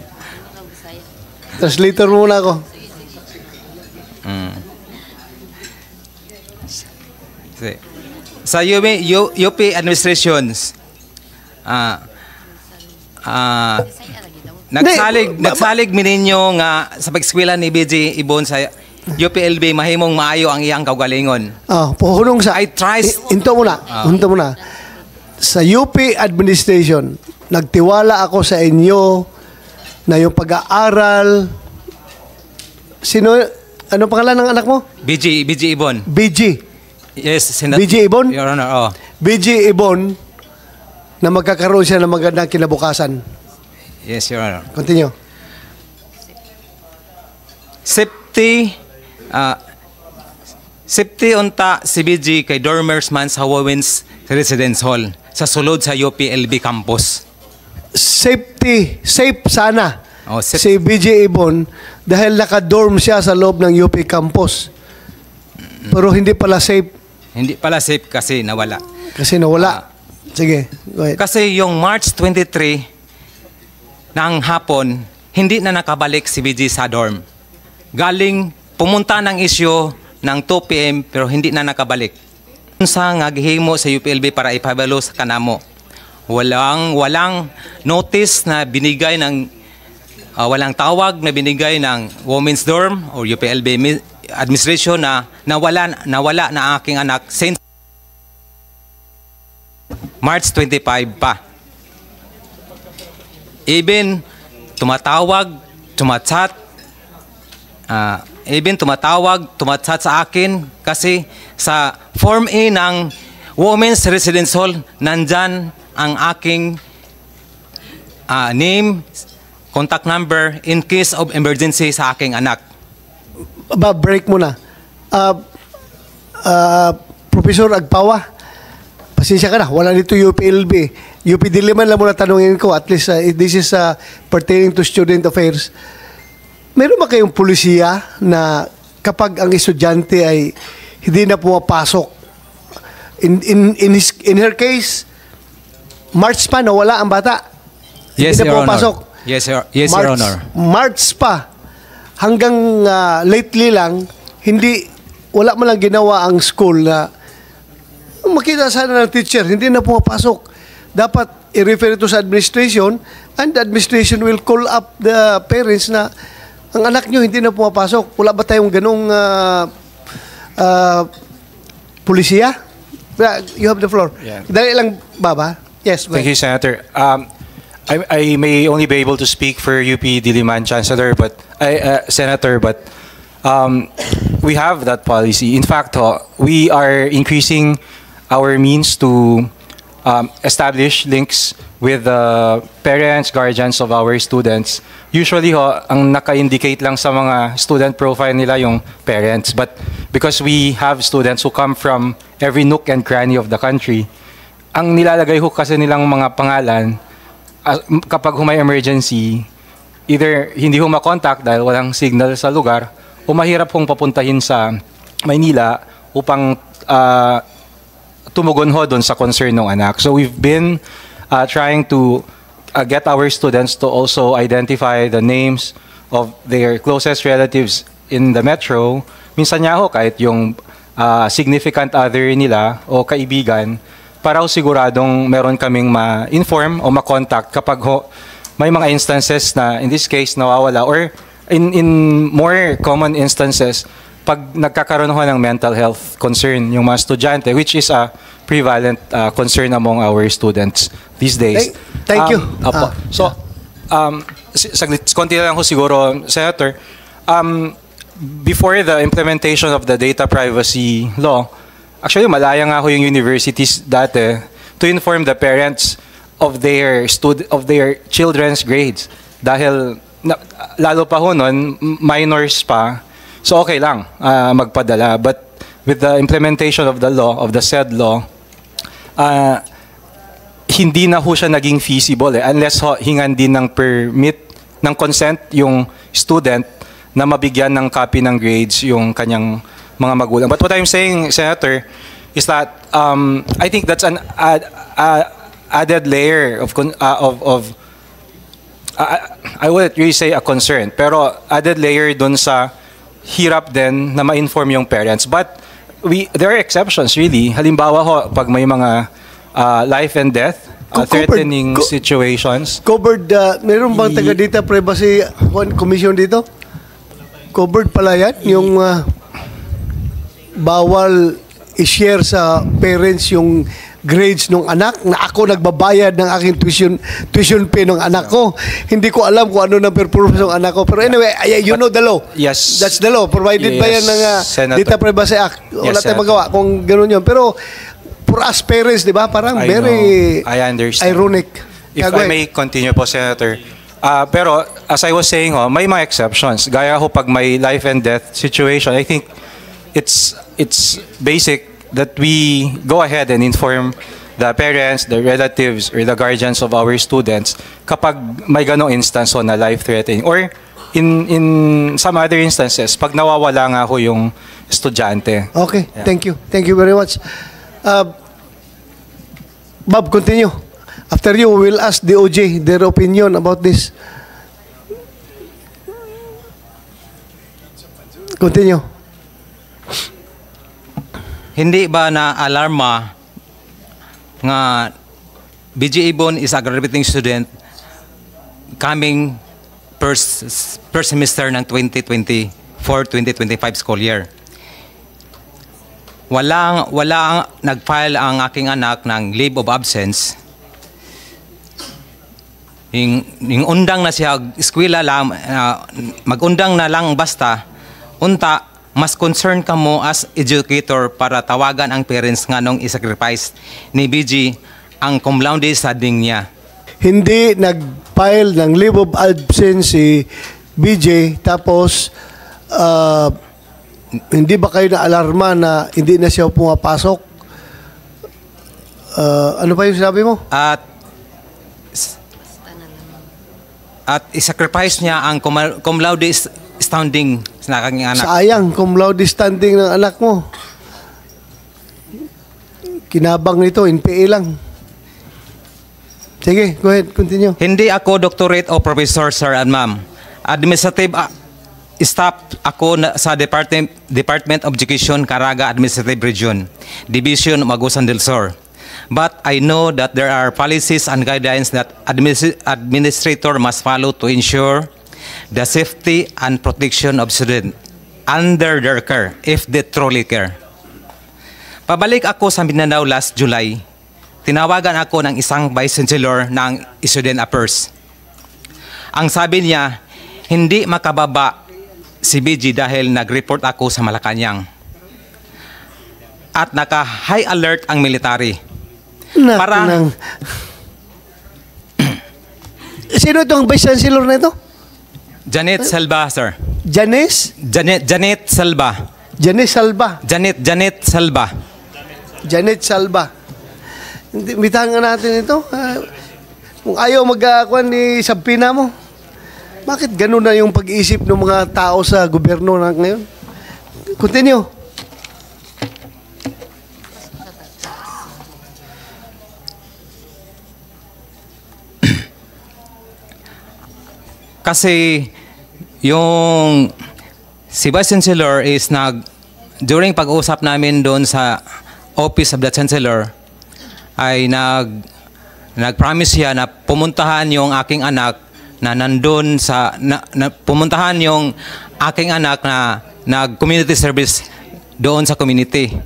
Translator muna ako. Sa UP administrations, nagsalig mi ninyo nga sa pag-eskwela ni BG Ibon sa UPLB mahimong maayo ang iyang kaugalingon. Puhulong sa... I tried... Hinto muna. Hinto muna. Sa UP administration, nagtiwala ako sa inyo na yung pag-aaral... Sino... Ano pangalan ng anak mo? BG Ibon. BG. Yes, BG Ibon? Your Honor, BG Ibon na magkakaroon siya ng magandang kinabukasan. Yes, Your Honor. Continue. Safety unta si BG kay dormers man sa Women's Residence Hall sa sulod sa UPLB campus. Safe sana. Safe. Si BG Ibon dahil naka-dorm siya sa loob ng UP campus. Pero hindi pala safe. Hindi pala safe kasi nawala. Kasi nawala. Sige, go ahead. Kasi yung March 23 ng hapon, hindi na nakabalik si BG sa dorm. Galing, pumunta ng isyo ng 2 p.m. pero hindi na nakabalik. Sa nga gihimo sa UPLB para ipabalo sa kanamo. Walang notice na binigay ng walang tawag na binigay ng women's dorm or UPLB administration na nawala na aking anak since March 25 pa. Even tumatawag, tumatsat sa akin kasi sa Form A ng Women's Residence Hall nandyan ang aking name, contact number in case of emergency sa aking anak. Break muna. Professor Agpawa, pasensya ka na, wala dito UPLB. UP Diliman lang muna tanungin ko, at least this is pertaining to student affairs. Meron ba kayong pulisiya na kapag ang estudyante ay hindi na pumapasok? In her case, March pa, nawala ang bata. Yes, hindi na Your pumapasok. Honor. Yes, Your Honor. March pa. Hanggang lately lang, wala man lang ginawa ang school na makita sana ng teacher, hindi na pumapasok. Dapat i-refer ito sa administration and the administration will call up the parents na ang anak nyo hindi na pumapasok. Wala ba tayong ganong pulisiya? You have the floor. Yeah. Dali lang, Baba. Yes. Thank you, Senator. I may only be able to speak for UP Diliman Chancellor, Senator, but we have that policy. In fact, we are increasing our means to establish links with the parents, guardians of our students. Usually, ang naka-indicate lang sa mga student profile nila yung parents. But because we have students who come from every nook and cranny of the country, ang nilalagay kasi nilang mga pangalan, kapag may emergency, either hindi makontak dahil walang signal sa lugar, o mahirap papuntahin sa Maynila upang tumugon doon sa concern ng anak. So we've been trying to get our students to also identify the names of their closest relatives in the metro. Minsan nga kahit yung significant other nila o kaibigan, para siguradong meron kaming ma-inform o ma-contact kapag may mga instances na, in this case, nawawala. Or in more common instances, pag nagkakaroon ng mental health concern yung mga estudyante, which is a prevalent concern among our students these days. Thank you. Konti lang ko siguro, Senator. Before the implementation of the data privacy law, actually, malaya nga yung universities dati to inform the parents of their children's grades. Dahil lalo pa nun, minors pa, so okay lang magpadala. But with the implementation of the law, of the said law, hindi na siya naging feasible unless hingan din ng permit, ng consent yung student na mabigyan ng copy ng grades yung kanyang mga magulang. But what I'm saying, Senator, is that I think that's an added layer of I wouldn't really say a concern, pero added layer dun sa hirap din na ma-inform yung parents. But there are exceptions really. Halimbawa ho, pag may mga life and death, threatening situations. Covered, meron bang taga-data privacy commission dito? Covered pala yan? Yung bawal i-share sa parents yung grades ng anak na ako nagbabayad ng aking tuition fee ng anak ko. Hindi ko alam kung ano na performance ng anak ko. Pero anyway, you know the law. Yes. That's the law. Provided ba yan ng Data Privacy Act? Wala tayong magawa kung gano'n yun. Pero for us parents, di ba, parang very ironic. If I may continue po, Senator. Pero as I was saying, may mga exceptions. Gaya ho pag may life and death situation, I think it's basic that we go ahead and inform the parents, the relatives, or the guardians of our students kapag may ganong instance na life-threatening. Or in some other instances, pag nawawala nga ho yung estudyante. Okay, Yeah. thank you. Thank you very much. Bob, continue. After you, we will ask DOJ their opinion about this. Continue. Hindi ba na alarma nga BG Ibon is a graduating student coming first semester ng 2024-2025 school year? Wala nag-file ang aking anak ng leave of absence. Yung undang na siya eskwela lang, magundang na lang basta unta mas concern ka mo as educator para tawagan ang parents nga nung isacrifice ni BG ang cum laude studying niya. Hindi nag-file ng leave of absence si BJ, tapos hindi ba kayo na-alarma na hindi na siya pumapasok? Ano pa yung sabi mo? At isacrifice niya ang cum laude standing sa aking anak. Sayang, cum laude standing ng anak mo. Kinabang nito, NPA lang. Sige, go ahead, continue. Hindi ako doctorate o professor, sir and ma'am. Administrative staff ako sa Department of Education, Caraga Administrative Region, Division Magusan del Sur. But I know that there are policies and guidelines that administrator must follow to ensure the safety and protection of students under their care, if they truly care. Pabalik ako sa Mindanao last July. Tinawagan ako ng isang Vice Chancellor ng Student Affairs. Ang sabi niya, hindi makababa si BG dahil nag-report ako sa Malacanang. At naka-high alert ang military. Sino itong Vice Chancellor na ito? Janet Salva, sir. Janet Salva. Janet Salva. Janet Salva. Janet Salva. Bitahan natin ito. Kung ayaw mag-akuan ni Sabpina mo, bakit ganun na yung pag-iisip ng mga tao sa gobyerno na ngayon? Continue. Kasi yung si Vice Chancellor is during pag-usap namin doon sa Office of the Chancellor ay nag-promise siya na pumuntahan yung aking anak na nandun pumuntahan yung aking anak na nag-community service doon sa community.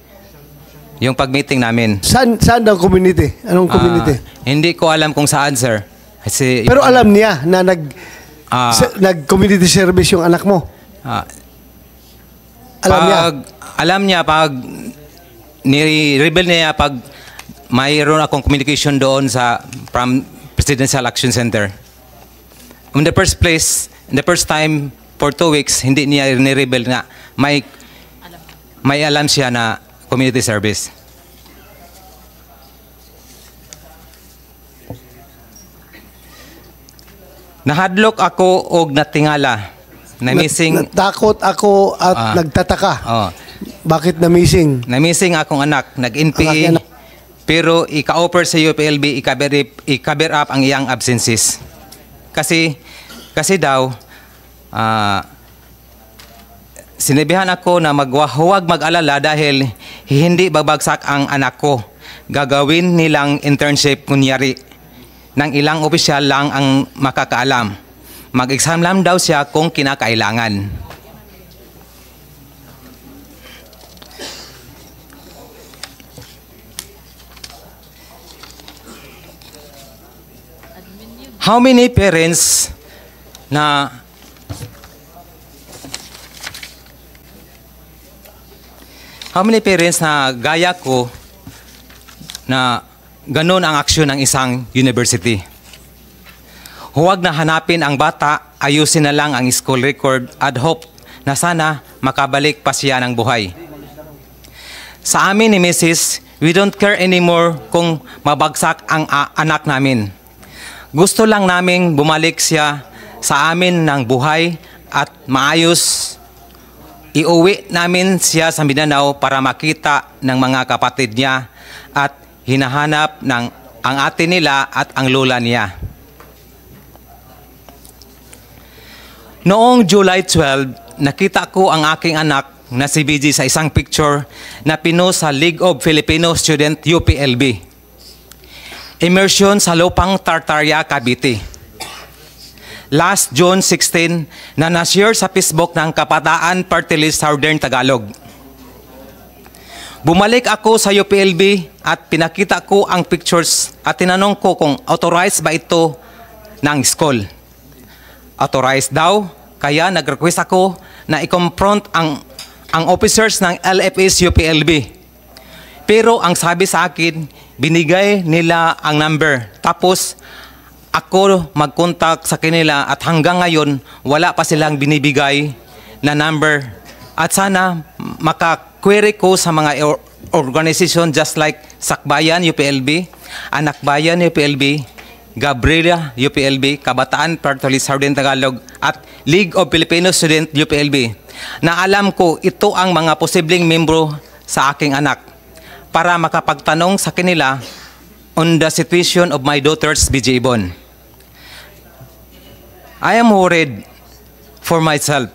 Yung pag-meeting namin. Saan ang community? Anong community? Hindi ko alam kung saan, sir. Kasi pero alam niya na nag-community service yung anak mo? Alam niya pag ni-reveal niya pag mayroon akong communication doon from Presidential Action Center. In the first time for 2 weeks, hindi niya ni-reveal na may alam siya na community service. Nahadlok ako og natingala na missing. Natakot ako at nagtataka. Bakit na missing? Na missing akong anak, nag-NPA. Pero ika-offer sa UPLB, i-cover up ang iyang absences. Kasi daw, sinabihan ako na huwag mag-alala dahil hindi babagsak ang anak ko. Gagawin nilang internship kunyari ng ilang opisyal lang ang makakaalam. Mag-exam lang daw siya kung kinakailangan. How many parents na gaya ko na ganun ang aksyon ng isang university? Huwag na hanapin ang bata, ayusin na lang ang school record at hope na sana makabalik pa siya ng buhay. Sa amin ni Mrs., we don't care anymore kung mabagsak ang anak namin. Gusto lang naming bumalik siya sa amin ng buhay at maayos. Iuwi namin siya sa Mindanao para makita ng mga kapatid niya at hinahanap ng ang ate nila at ang lola niya. Noong July 12, nakita ko ang aking anak na si BG sa isang picture na pinost sa League of Filipino Student UPLB. Immersion sa Lupang Tartaria, Cavite. Last June 16 na na-share sa Facebook ng Kabataan Party List Southern Tagalog. Bumalik ako sa UPLB at pinakita ko ang pictures at tinanong ko kung authorized ba ito ng school. Authorized daw, kaya nag-request ako na i-confront ang officers ng LFS UPLB. Pero ang sabi sa akin, binigay nila ang number. Tapos ako mag-contact sa kanila at hanggang ngayon wala pa silang binibigay na number. At sana maka-query ko sa mga organization just like Sakbayan UPLB, Anak Bayan UPLB, Gabriela UPLB, Kabataan Party List Southern Tagalog at League of Filipino Student UPLB na alam ko ito ang mga posibleng membro sa aking anak para makapagtanong sa kanila on the situation of my daughter's BG Ibon. I am worried for myself.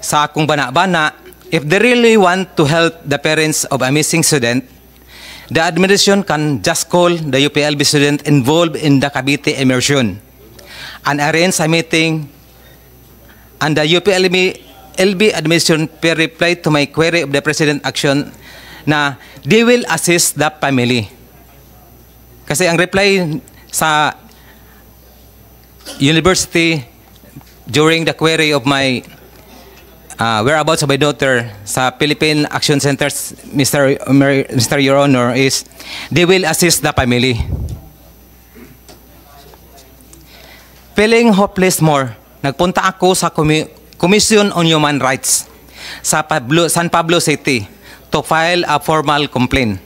Sa akong bana-bana, if they really want to help the parents of a missing student, the administration can just call the UPLB student involved in the Cavite immersion and arrange a meeting, and the UPLB administration will reply to my query of the President Action na they will assist the family. Kasi ang reply sa university during the query of my whereabouts of my daughter sa Philippine Action Centers, Mr. Your Honor, is they will assist the family. Feeling hopeless more, nagpunta ako sa Commission on Human Rights sa San Pablo City to file a formal complaint.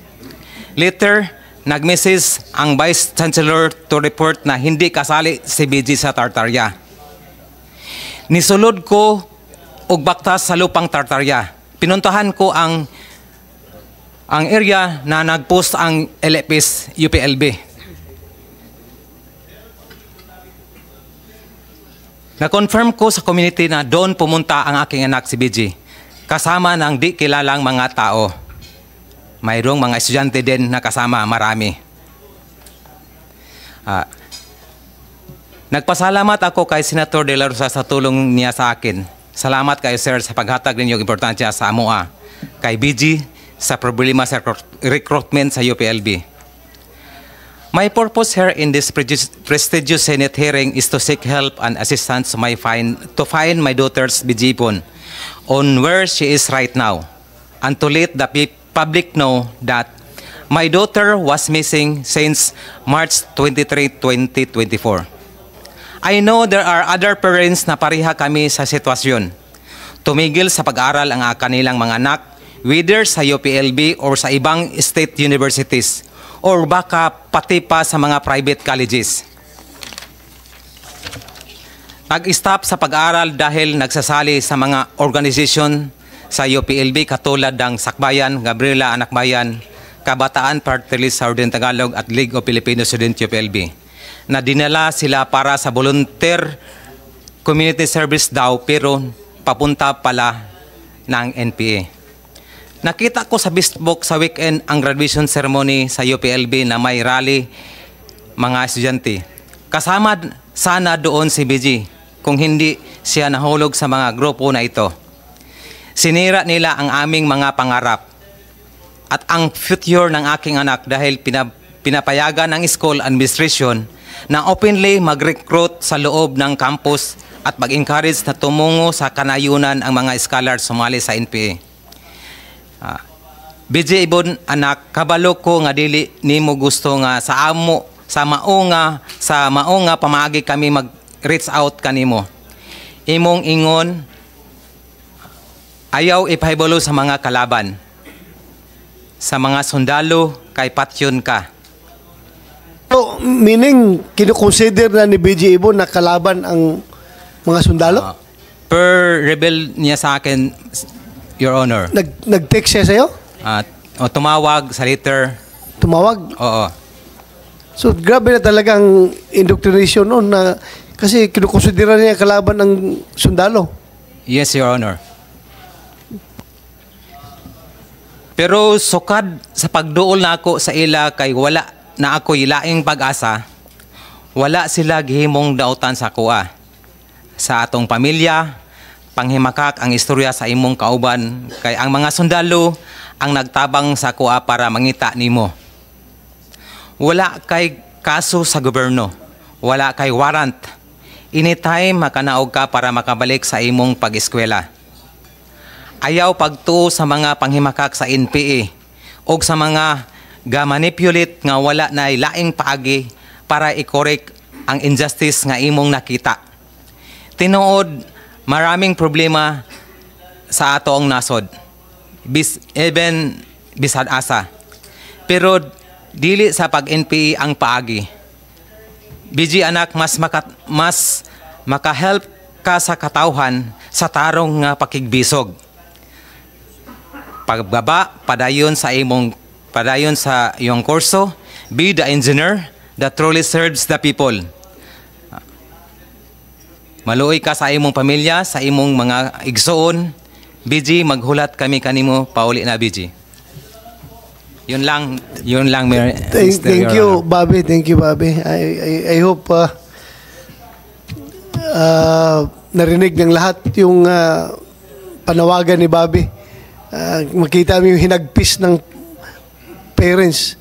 Later, nag-message ang Vice Chancellor to report na hindi kasali si BG sa Tartaria. Nisulod ko og baktas sa Lupang Tartaria. Pinuntahan ko ang area na nag-post ang LFS UPLB. Na-confirm ko sa community na doon pumunta ang aking anak si BG, kasama ng di kilalang mga tao. Mayroong mga estudyante din na kasama, marami. Nagpasalamat ako kay Senator De La Rosa sa tulong niya sa akin. Salamat kayo, sir, sa paghatag ninyo importansya sa AMOA, kay BG sa problema sa recruitment sa UPLB. My purpose here in this prestigious Senate hearing is to seek help and assistance to find my daughter's BG Ibon on where she is right now, and to let the public know that my daughter was missing since March 23, 2024. I know there are other parents na pareha kami sa sitwasyon. Tumigil sa pag-aral ang kanilang mga anak, whether sa UPLB or sa ibang state universities, or baka pati pa sa mga private colleges. Nag-stop sa pag-aral dahil nagsasali sa mga organisasyon sa UPLB katulad ng Sakbayan, Gabriela Anak Bayan, Kabataan Party List Southern Tagalog at League of Filipino Student UPLB. na dinala sila para sa volunteer community service daw pero papunta pala ng NPA. Nakita ko sa Facebook sa weekend ang graduation ceremony sa UPLB na may rally mga estudyante. Kasama sana doon si BG kung hindi siya nahulog sa mga grupo na ito. Sinira nila ang aming mga pangarap at ang future ng aking anak dahil pinapayagan ng school administration na openly mag-recruit sa loob ng campus at mag-encourage na tumungo sa kanayunan ang mga scholars sumali sa NPA. BJ Ibon, anak, kabalo ko nga dili nimo gusto nga sa maunga pamaagi kami mag-reach out kanimo. Imong ingon ayaw ipahibalo sa mga kalaban. Sa mga sundalo kay patyon ka. So, meaning, kinukonsider na ni BJ Ibon na kalaban ang mga sundalo? Per rebel niya sa akin, Your Honor. Nag-text siya sa'yo? Tumawag sa letter. Tumawag? Oo. So, grabe na talagang indoctrination noon na kasi kinukonsidera niya kalaban ng sundalo. Yes, Your Honor. Pero sukad sa pagduol na ako sa ila kay wala na ako ilaing pag-asa, wala sila gihimong dautan sa kuha. Sa atong pamilya, panghimakak ang istorya sa imong kauban kay ang mga sundalo ang nagtabang sa kuha para mangita nimo. Wala kay kaso sa gobyerno, wala kay warrant. Anytime makanaog ka para makabalik sa imong pag-eskwela. Ayaw pagtuo sa mga panghimakak sa NPA o sa mga ga-manipulate nga wala na laing paagi para i-correct ang injustice nga imong nakita. Tinuod, maraming problema sa ato ang nasod. Even bisad asa. Pero dili sa pag-NPA ang paagi. BG anak, mas maka-help ka sa katawhan sa tarong nga pakigbisog. Pagbaba, padayon sa iyong kurso, be the engineer that truly serves the people. Maluoy ka sa imong pamilya, sa imong mga igsoon. BG, maghulat kami kanimo, pauli na BG. Yun lang, Thank you, Bobby. Thank you, Bobby. I hope narinig ng lahat yung panawagan ni Bobby. Makita mo yung hinagpis ng parents.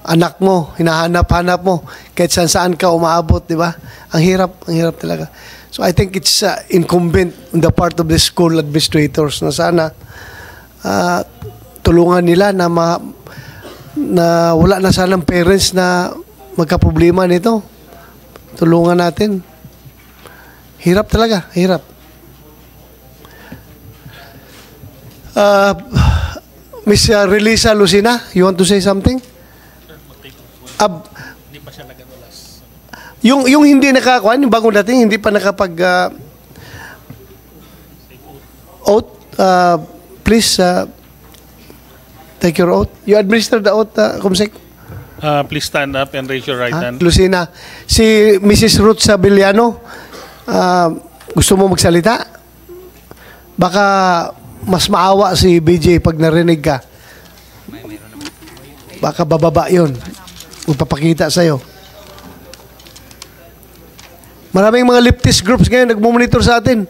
Anak mo, hinahanap-hanap mo, kahit saan ka umaabot, di ba? Ang hirap talaga. So I think it's incumbent on the part of the school administrators na sana tulungan nila na wala na sanang parents na magkaproblema nito. Tulungan natin. Hirap talaga, hirap. Miss Relisa Lucina, you want to say something? Hindi pa siya naganulas. Yung hindi nakakuan, yung bagong dating, hindi pa nakapag oath, please take your oath. You administer the oath, Kumsek? Please stand up and raise your right hand. Lucina. Si Mrs. Ruth Sabiliano, gusto mo magsalita? Baka mas maawa si BJ pag narinig ka. Baka bababa yun. Magpapakita sa'yo. Maraming mga leftist groups ngayon nagmumonitor sa atin.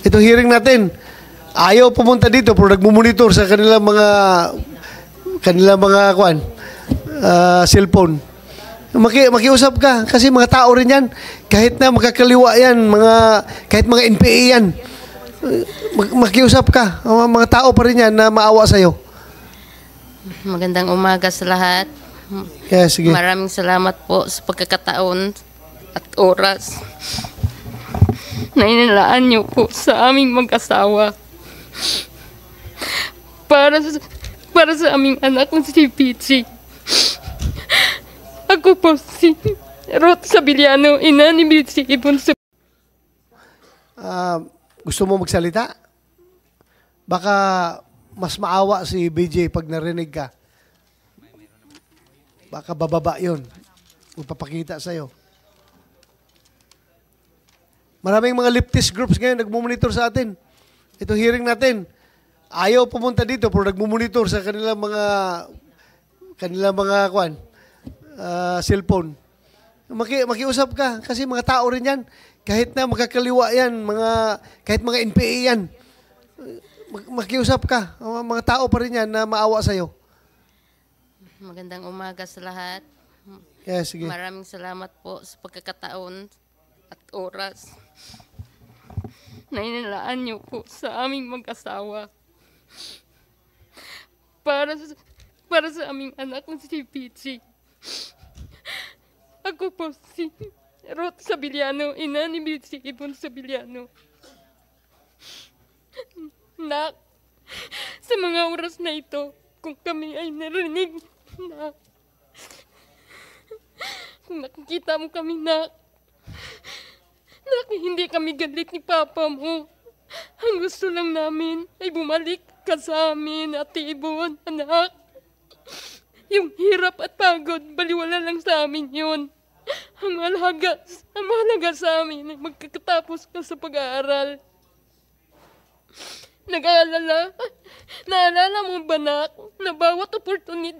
Itong hearing natin, ayaw pumunta dito pero nagmumonitor sa kanilang mga cellphone. Makiusap ka kasi mga tao rin yan. Kahit na magkakaliwa yan, kahit mga NPA yan. Makiusap ka. Mga tao pa rin yan na maawa sa'yo. Magandang umaga sa lahat. Yes, sige. Maraming salamat po sa pagkakataon at oras na inilaan niyo po sa aming mag-asawa. Para sa aming anak na si Pichi. Ako po si Ruth Sabiliano, ina ni Pichi Ibon. Gusto mo magsalita? Baka mas maawa si BJ pag narinig ka. Baka bababa yun. magpapakita sa'yo. Maraming mga leftist groups ngayon nagmumonitor sa atin. Ito hearing natin. Ayaw pumunta dito pero nagmumonitor sa kanilang mga cellphone. Makiusap ka kasi mga tao rin yan. Kahit na magkakaliwa yan, kahit mga NPA yan. Makiusap ka. Mga tao pa rin yan na maawa sa'yo. Magandang umaga sa lahat. Yes, sige. Maraming salamat po sa pagkakataon at oras na inilaan niyo po sa aming mag-asawa. Para sa aming anak na si Pichi. Ako po si Ruth Sabiliano, ina ni Pichi Ibon Sabiliano. Nak, sa mga oras na ito, kung kami ay narinig na kung nakikita mo kami na hindi kami galit ni Papa mo. Ang gusto lang namin ay bumalik ka sa amin, Ate Ibon, anak. Yung hirap at pagod, baliwala lang sa amin yun. Ang mahalaga sa amin ay magkakatapos ka sa pag-aaral. Naalala mo ba, Nak, na bawat opportunity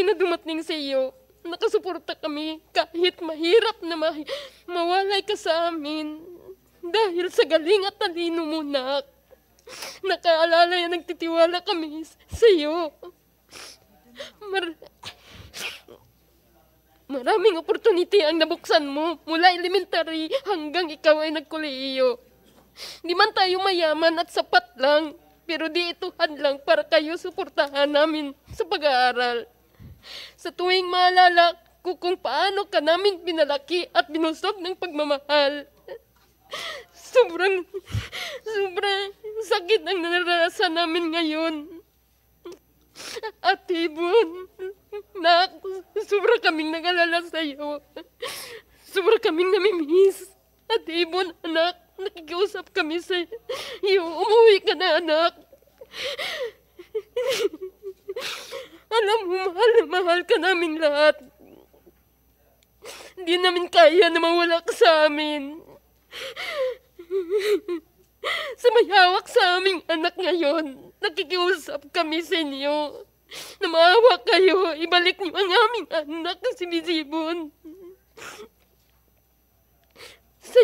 na dumating sa iyo, nakasuporta kami kahit mahirap na mawalay ka sa amin dahil sa galing at talino mo, Nak. Nakaalala yan, nagtitiwala kami sa iyo. Maraming opportunity ang nabuksan mo mula elementary hanggang ikaw ay nagkolehiyo. Di man tayo mayaman at sapat lang, pero di ito hadlang para kayo suportahan namin sa pag-aaral. Sa tuwing maalala ko kung paano ka namin pinalaki at binusog ng pagmamahal, sobrang sakit ang naranasan namin ngayon. Ate Ibon, Nak, sobra kaming nag-alala sa'yo. Sobra kaming namimiss. Ate Ibon, anak, nakikiusap kami sa iyo. Umuwi ka na, anak. Alam mo, mahal na mahal ka namin lahat. Hindi namin kaya na mawala ka sa amin. Sa may hawak sa aming anak ngayon, nakikiusap kami sa inyo. Na maawa kayo, ibalik niyo ang aming anak na si Bizibon. Sa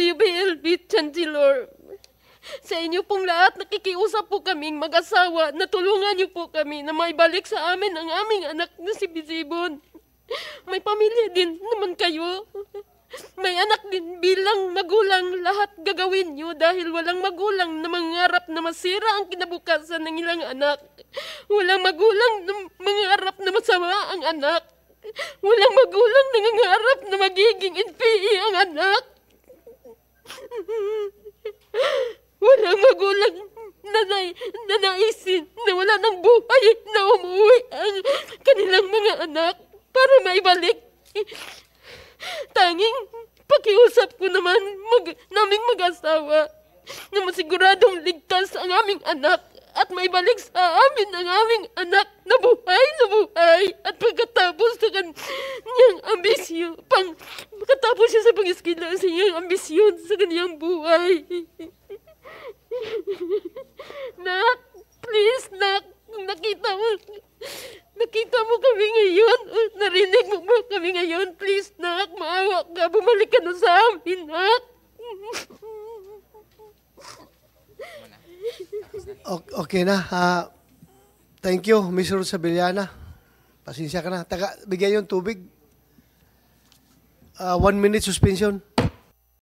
UPLB Chancellor, sa inyo pong lahat, nakikiusap po kaming mag-asawa na tulungan niyo po kami na maibalik sa amin ang aming anak na si Bizibon. May pamilya din naman kayo. May anak din bilang magulang, lahat gagawin niyo dahil walang magulang na mangarap na masira ang kinabukasan ng ilang anak. Walang magulang na mangarap na masama ang anak. Walang magulang na nangangarap na magiging NPE ang anak. Walang magulang na naisin na wala ng buhay na umuwi ang kanilang mga anak para maibalik. Tanging pakiusap ko naman naming mag-asawa na masiguradong ligtas ang aming anak at maibalik sa amin ang aming anak na buhay at pagkatapos sa kanyang ambisyon, pagkatapos siya sa pag-iskila sa kanyang ambisyon sa kanyang buhay. Nak, please, Nak, nakita mo kami ngayon, narinig mo ba kami ngayon, please, Nak, maawa ka, bumalik ka na sa amin, Nak. Okay na. Thank you, Ms. Ruth Sabiliana. Pasensya ka na. Bigyan yung tubig. 1 minute suspension.